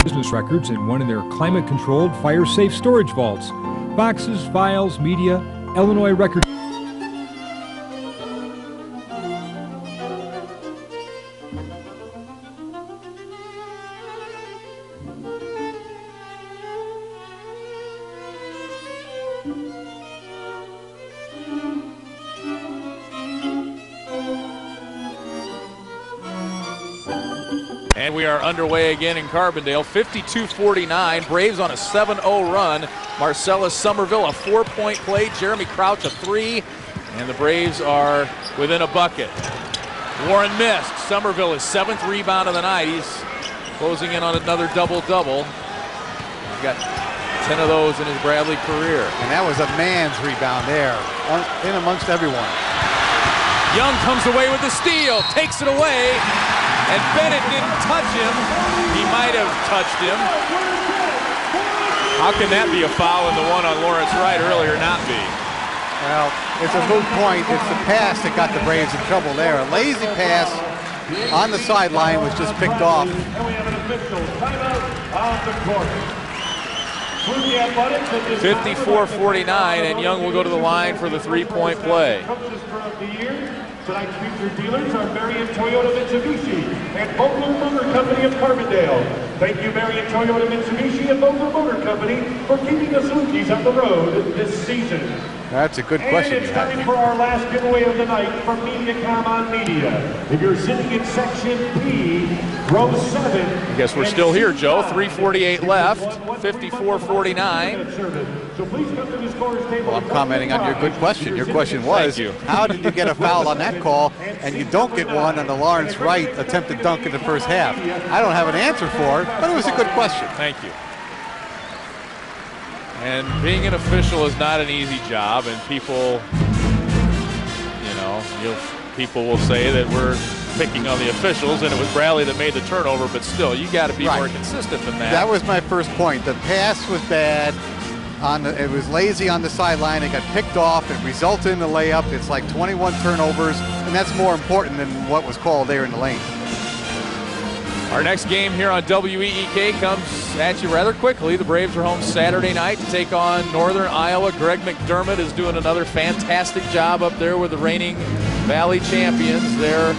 Business records in one of their climate-controlled, fire-safe storage vaults. Boxes, files, media, Illinois record. And we are underway again in Carbondale, 52-49. Braves on a 7-0 run. Marcellus Somerville, a 4-point play. Jeremy Crouch, a 3. And the Braves are within a bucket. Warren missed. Somerville, his 7th rebound of the night. He's closing in on another double-double. He's got 10 of those in his Bradley career. And that was a man's rebound there, in amongst everyone. Young comes away with the steal, takes it away. And Bennett didn't touch him. He might have touched him. How can that be a foul in the one on Lawrence Wright earlier not be? Well, it's a moot point. It's the pass that got the Braves in trouble there. A lazy pass on the sideline was just picked off. And we have an official timeout on the court. 54-49, and Young will go to the line for the 3-point play. Tonight's featured dealers are Marion Toyota Mitsubishi and Vogler Motor Company of Carbondale. Thank you, Marion Toyota Mitsubishi and Vogler Motor Company, for keeping the Salukis on the road this season. That's a good question. And it's time for our last giveaway of the night from Mediacom on Media. If you're sitting in section P, row 7. I guess we're still here, Joe. 3:48 left. 54-49. So please come to the scorer's table. Well, I'm commenting on your good question. Your question was, how did you get a foul on that call and you don't get one on the Lawrence Wright attempted dunk in the first half? I don't have an answer for it, but it was a good question. Thank you. And being an official is not an easy job, and people, people will say that we're picking on the officials, and it was Bradley that made the turnover, but still, you got to be more consistent than that. That was my first point. The pass was bad. It was lazy on the sideline. It got picked off. It resulted in the layup. It's like 21 turnovers, and that's more important than what was called there in the lane. Our next game here on WEEK comes at you rather quickly. The Braves are home Saturday night to take on Northern Iowa. Greg McDermott is doing another fantastic job up there with the reigning Valley champions. They're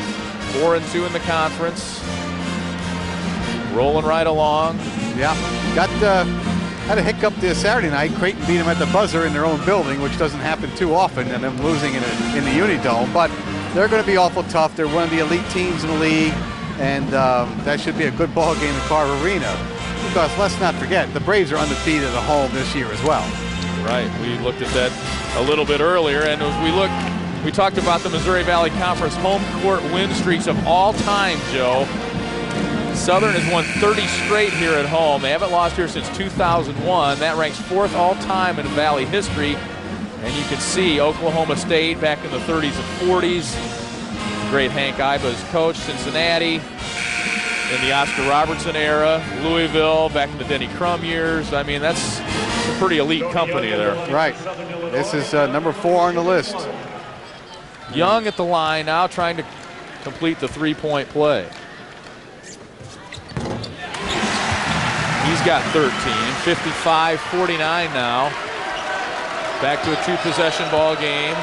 4-2 in the conference. Rolling right along. Yeah, had a hiccup this Saturday night. Creighton beat them at the buzzer in their own building, which doesn't happen too often, and them losing in the Unidome. But they're going to be awful tough. They're one of the elite teams in the league, and that should be a good ball game in Carver Arena. Because let's not forget, the Braves are undefeated at home this year as well. Right. We looked at that a little bit earlier, and as we talked about the Missouri Valley Conference home court win streaks of all time, Joe. Southern has won 30 straight here at home. They haven't lost here since 2001. That ranks 4th all time in Valley history. And you can see Oklahoma State back in the 30s and 40s. Great Hank Iba's coach, Cincinnati in the Oscar Robertson era, Louisville back in the Denny Crum years. I mean, that's a pretty elite company there. Right. This is number 4 on the list. Young at the line now, trying to complete the three-point play. He's got 13, 55-49 now. Back to a 2-possession ball game.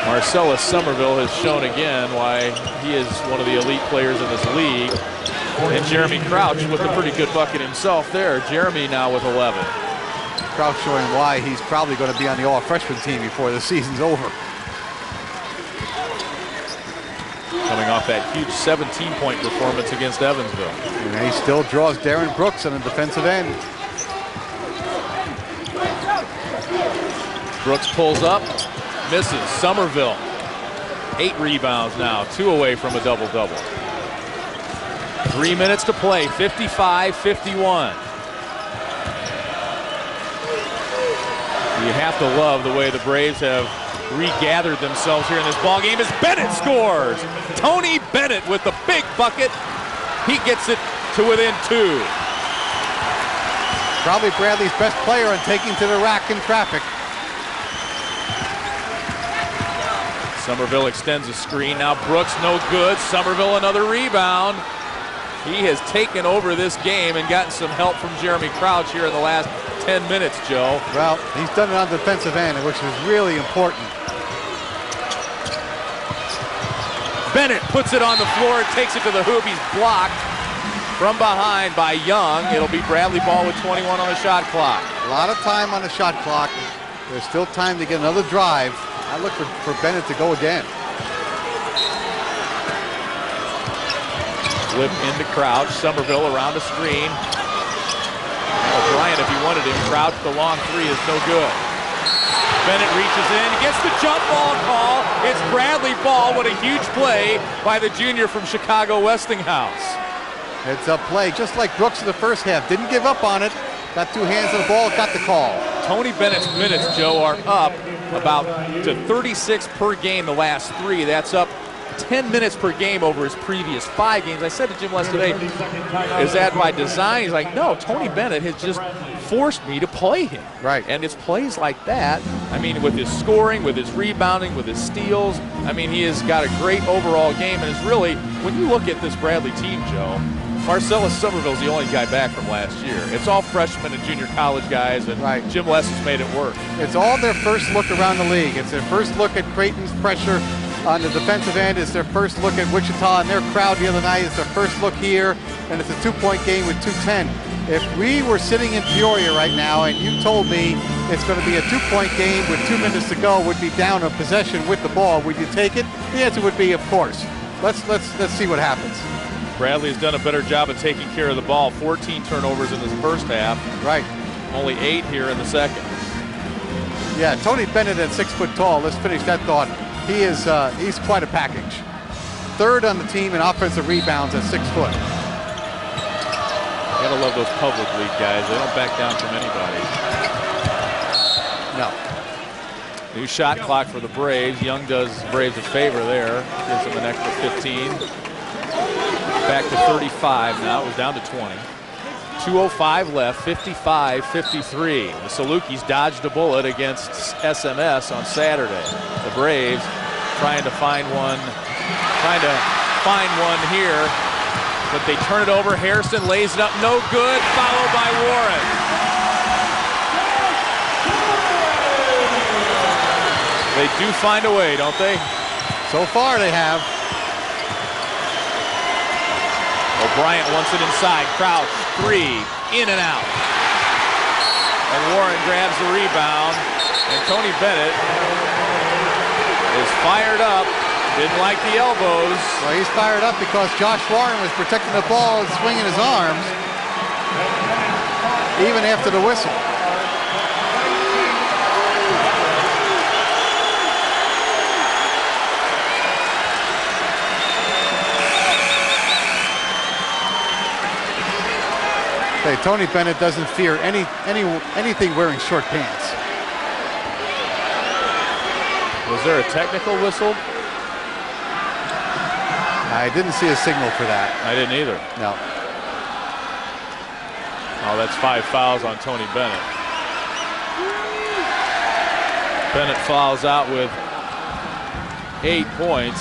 Marcellus Somerville has shown again why he is one of the elite players in this league. And Jeremy Crouch with a pretty good bucket himself there. Jeremy now with 11. Crouch showing why he's probably going to be on the all-freshman team before the season's over. Coming off that huge 17-point performance against Evansville. And he still draws Darren Brooks on the defensive end. Brooks pulls up, misses. Somerville, 8 rebounds now, 2 away from a double-double. 3 minutes to play, 55-51. You have to love the way the Braves have regathered themselves here in this ball game as Bennett scores. Tony Bennett with the big bucket. He gets it to within 2. Probably Bradley's best player on taking to the rack in traffic. Somerville extends a screen. Now Brooks no good. Somerville another rebound. He has taken over this game and gotten some help from Jeremy Crouch here in the last 10 minutes, Joe. Well, he's done it on the defensive end, which is really important. Bennett puts it on the floor and takes it to the hoop. He's blocked from behind by Young. It'll be Bradley ball with 21 on the shot clock. A lot of time on the shot clock. There's still time to get another drive. I look for Bennett to go again. Flip into Crouch. Somerville around a screen. O'Brien, if he wanted him, Crouch, the long 3 is no good. Bennett reaches in, gets the jump ball call. It's Bradley ball. What a huge play by the junior from Chicago Westinghouse. It's a play just like Brooks in the first half. Didn't give up on it. Got 2 hands on the ball, got the call. Tony Bennett's minutes, Joe, are up about to 36 per game the last 3. That's up 10 minutes per game over his previous 5 games. I said to Jim Les today, is that by design? He's like, no, Tony Bennett has just forced me to play him. Right. And it's plays like that, I mean, with his scoring, with his rebounding, with his steals, I mean, he has got a great overall game and is really, when you look at this Bradley team, Joe, Marcellus Somerville's the only guy back from last year. It's all freshmen and junior college guys, and right. Jim Les has made it work. It's all their first look around the league. It's their first look at Creighton's pressure on the defensive end. It's their first look at Wichita and their crowd the other night. It's their first look here, and it's a 2-point game with 2:10. If we were sitting in Peoria right now and you told me it's going to be a 2-point game with 2 minutes to go, would be down a possession with the ball, would you take it? The answer would be, of course. Let's see what happens. Bradley has done a better job of taking care of the ball. 14 turnovers in this first half. Right. Only 8 here in the second. Yeah, Tony Bennett at 6 foot tall. Let's finish that thought. He is he's quite a package. 3rd on the team in offensive rebounds at 6 foot. You gotta love those public league guys. They don't back down from anybody. No. New shot clock for the Braves. Young does Braves a favor there. Gives them an extra 15. Back to 35 now. It was down to 20. 2:05 left, 55-53. The Salukis dodged a bullet against SMS on Saturday. The Braves trying to find one here, but they turn it over. Harrison lays it up, no good, followed by Warren. They do find a way, don't they? So far they have. O'Brien wants it inside. Crouch, 3, in and out. And Warren grabs the rebound. And Tony Bennett is fired up. Didn't like the elbows. Well, he's fired up because Josh Warren was protecting the ball and swinging his arms, even after the whistle. Okay, Tony Bennett doesn't fear anything wearing short pants. Was there a technical whistle? I didn't see a signal for that. I didn't either. No. Oh, that's 5 fouls on Tony Bennett. Bennett fouls out with 8 points.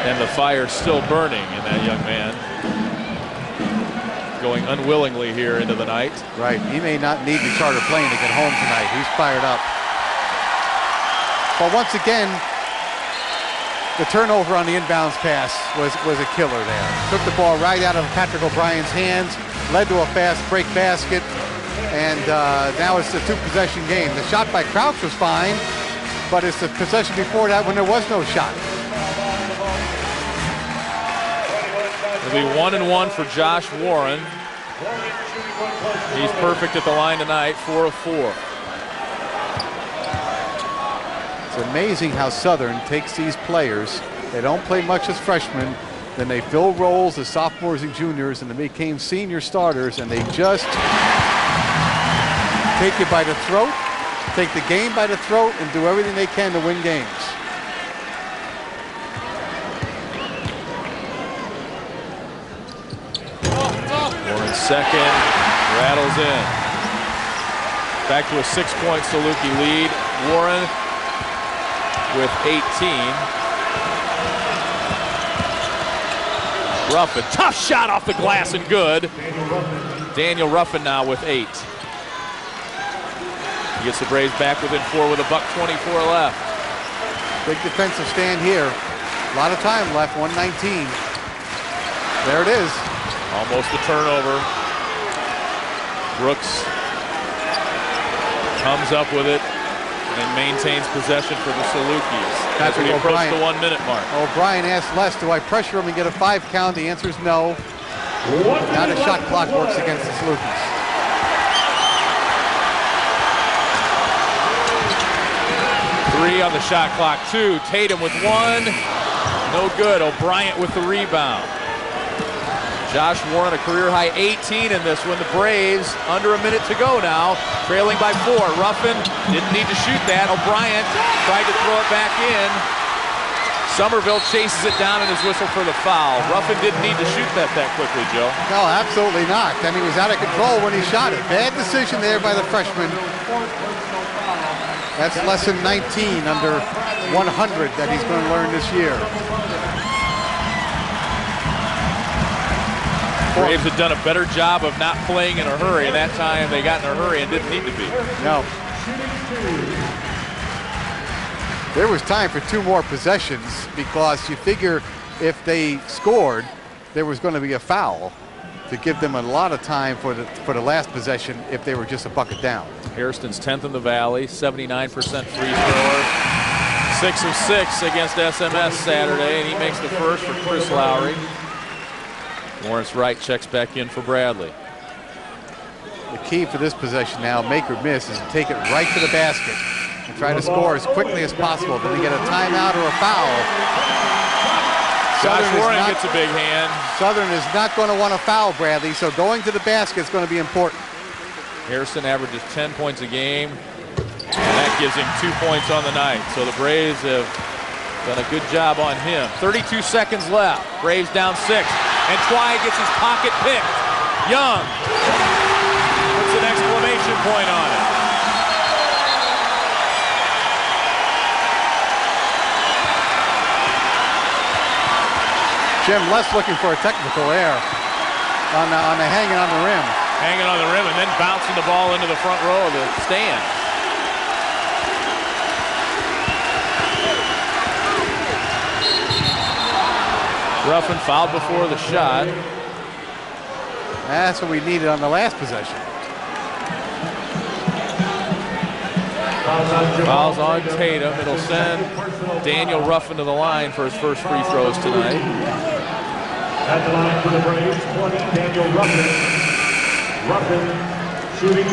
And the fire's still burning in that young man. Going unwillingly here into the night. Right, he may not need the charter plane to get home tonight. He's fired up. But once again, the turnover on the inbounds pass was a killer there. Took the ball right out of Patrick O'Brien's hands, led to a fast break basket, and now it's a 2-possession game. The shot by Crouch was fine, but it's the possession before that when there was no shot. It'll be 1-1 for Josh Warren. He's perfect at the line tonight, 4 of 4. It's amazing how Southern takes these players. They don't play much as freshmen, then they fill roles as sophomores and juniors, and they became senior starters, and they just take you by the throat, take the game by the throat, and do everything they can to win games. Warren second, rattles in. Back to a 6-point Saluki lead. Warren with 18. Ruffin, tough shot off the glass and good. Daniel Ruffin now with 8. He gets the Braves back within 4 with $1:24 left. Big defensive stand here. A lot of time left, 119. There it is. Almost a turnover. Brooks comes up with it and maintains possession for the Salukis as we approach the 1-minute mark. O'Brien asked Les, do I pressure him and get a 5 count? The answer is no. Now the shot clock works against the Salukis. Three on the shot clock, 2. Tatum with 1. No good. O'Brien with the rebound. Josh Warren, a career-high 18 in this one. The Braves, under a minute to go now, trailing by 4. Ruffin didn't need to shoot that. O'Brien tried to throw it back in. Somerville chases it down in his whistle for the foul. Ruffin didn't need to shoot that quickly, Joe. No, absolutely not. And he was out of control when he shot it. Bad decision there by the freshman. That's lesson 19 under 100 that he's going to learn this year. Braves had done a better job of not playing in a hurry, and that time they got in a hurry and didn't need to be. No. There was time for 2 more possessions because you figure if they scored, there was going to be a foul to give them a lot of time for the last possession if they were just a bucket down. Hairston's 10th in the Valley, 79% free thrower. 6 of 6 against SMS Saturday, and he makes the first for Chris Lowry. Lawrence Wright checks back in for Bradley. The key for this possession now, make or miss, is to take it right to the basket and try to score as quickly as possible. Then you get a timeout or a foul. Josh Warren gets a big hand. Southern is not going to want to foul Bradley, so going to the basket is going to be important. Harrison averages 10 points a game, and that gives him 2 points on the night. So the Braves have done a good job on him. 32 seconds left. Braves down 6. And Twy gets his pocket picked. Young puts an exclamation point on it. Jim, Les looking for a technical there on the hanging on the rim. Hanging on the rim and then bouncing the ball into the front row of the stand. Ruffin fouled before the shot. That's what we needed on the last possession. Fouls on Tatum. It'll send Daniel Ruffin to the line for his first free throws tonight. At the line for the Braves, 20, Daniel Ruffin. Ruffin shooting 2.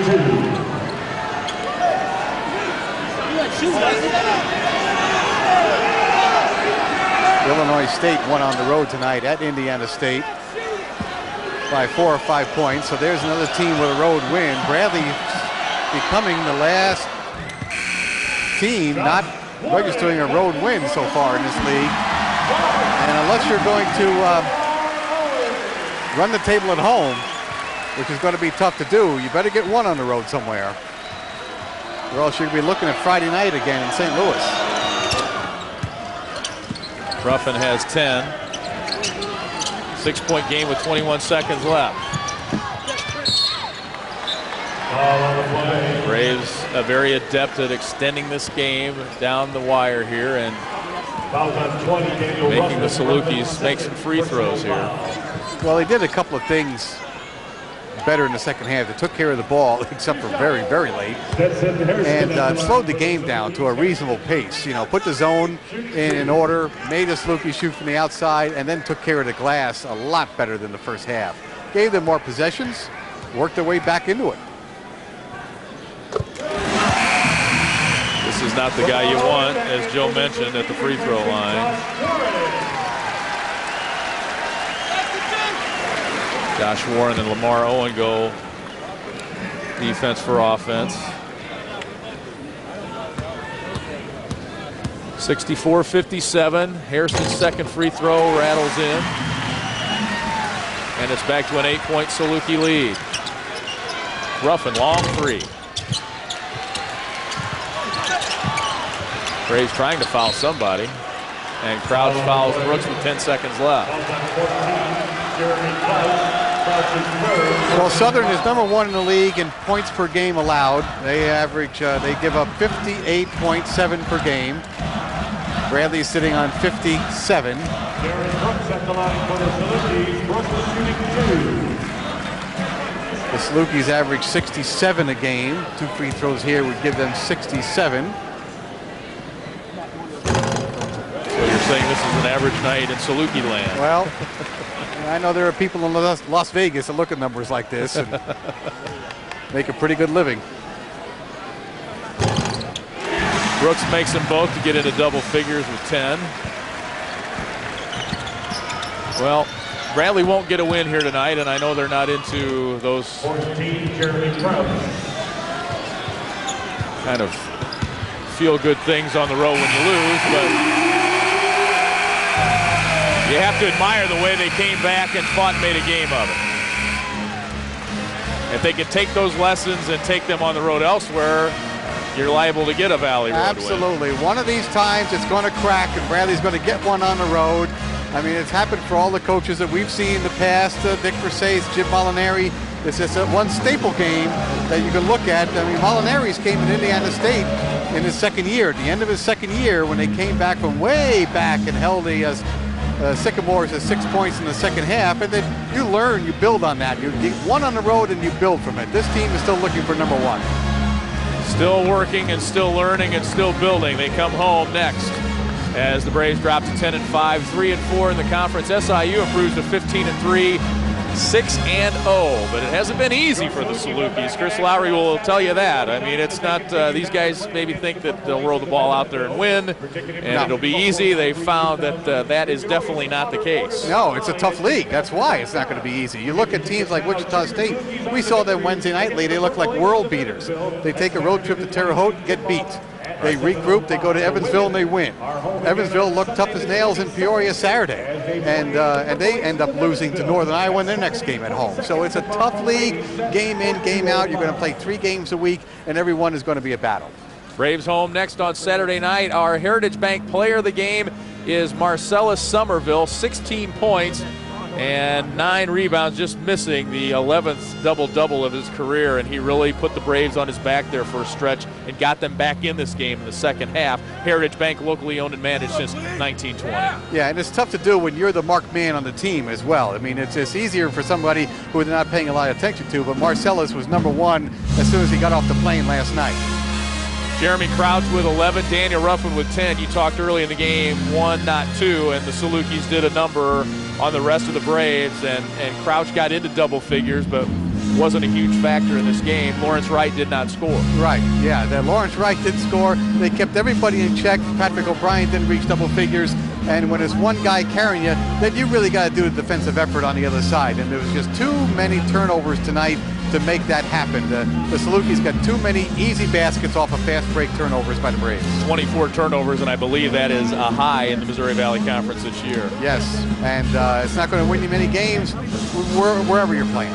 Illinois State won on the road tonight at Indiana State by 4 or 5 points. So there's another team with a road win. Bradley becoming the last team not registering a road win so far in this league. And unless you're going to run the table at home, which is going to be tough to do, you better get one on the road somewhere, or else you're going to be looking at Friday night again in St. Louis. Ruffin has 10. 6-point game with 21 seconds left. Braves are very adept at extending this game down the wire here and making the Salukis make some free throws here. Well, they did a couple of things better in the second half. They took care of the ball, except for very, very late, and slowed the game down to a reasonable pace. You know, put the zone in order, made the Salukis shoot from the outside, and then took care of the glass a lot better than the first half. Gave them more possessions, worked their way back into it. This is not the guy you want, as Joe mentioned, at the free throw line. Josh Warren and Lamar Owen go defense for offense. 64-57. Harrison's second free throw rattles in. And it's back to an 8-point Saluki lead. Ruffin, long three. Braves trying to foul somebody. And Crouch fouls Brooks with 10 seconds left. Well, Southern is #1 in the league in points per game allowed. They average, they give up 58.7 per game. Bradley's sitting on 57. The Salukis average 67 a game. 2 free throws here would give them 67. So you're saying this is an average night in Saluki land? Well, I know there are people in Las Vegas that look at numbers like this and make a pretty good living. Brooks makes them both to get into double figures with 10. Well, Bradley won't get a win here tonight, and I know they're not into those kind of feel-good things on the road when you lose, but you have to admire the way they came back and fought and made a game of it. If they can take those lessons and take them on the road elsewhere, you're liable to get a Valley Road Absolutely. win. One of these times it's going to crack and Bradley's going to get one on the road. I mean, it's happened for all the coaches that we've seen in the past. Dick Versace, Jim Molinari. It's just one staple game that you can look at. I mean, Molinari's came in Indiana State in his second year. At the end of his second year, when they came back from way back and held the Sycamores at 6 points in the second half, and then you learn, you build on that. You get one on the road and you build from it. This team is still looking for #1. Still working and still learning and still building. They come home next as the Braves drop to 10-5, 3-4 in the conference. SIU improves to 15-3, 6-0, but it hasn't been easy for the Salukis. Chris Lowry will tell you that. I mean, it's not, these guys maybe think that they'll roll the ball out there and win, and it'll be easy. They found that that is definitely not the case. No, it's a tough league. That's why it's not going to be easy. You look at teams like Wichita State. We saw them Wednesday night. They look like world beaters. They take a road trip to Terre Haute, get beat. They regroup, they go to Evansville, and they win. Evansville looked tough as nails in Peoria Saturday, and they end up losing to Northern Iowa in their next game at home. So it's a tough league, game in, game out. You're going to play 3 games a week, and every one is going to be a battle. Braves home next on Saturday night. Our Heritage Bank player of the game is Marcellus Somerville, 16 points and 9 rebounds, just missing the 11th double-double of his career, and he really put the Braves on his back there for a stretch and got them back in this game in the second half. Heritage Bank, locally owned and managed since 1920. Yeah, and it's tough to do when you're the marked man on the team as well. I mean, it's easier for somebody who they're not paying a lot of attention to, but Marcellus was #1 as soon as he got off the plane last night. Jeremy Crouch with 11, Daniel Ruffin with 10. You talked early in the game, 1, not 2, and the Salukis did a number on the rest of the Braves, and Crouch got into double figures, but wasn't a huge factor in this game. Lawrence Wright did not score. Right, yeah, that Lawrence Wright did score. They kept everybody in check. Patrick O'Brien didn't reach double figures, and when there's one guy carrying you, then you really got to do a defensive effort on the other side, and there was just too many turnovers tonight to make that happen. The Salukis got too many easy baskets off of fast break turnovers by the Braves. 24 turnovers, and I believe that is a high in the Missouri Valley Conference this year. Yes, and it's not going to win you many games wherever you're playing.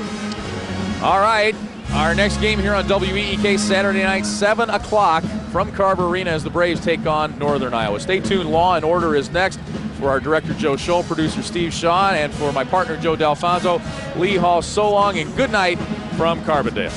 All right, our next game here on WEEK Saturday night, 7 o'clock from Carver Arena as the Braves take on Northern Iowa. Stay tuned. Law and Order is next. For our director, Joe Scholl, producer, Steve Shaw, and for my partner, Joe D'Alfonso, Lee Hall, so long and good night from Carbondale.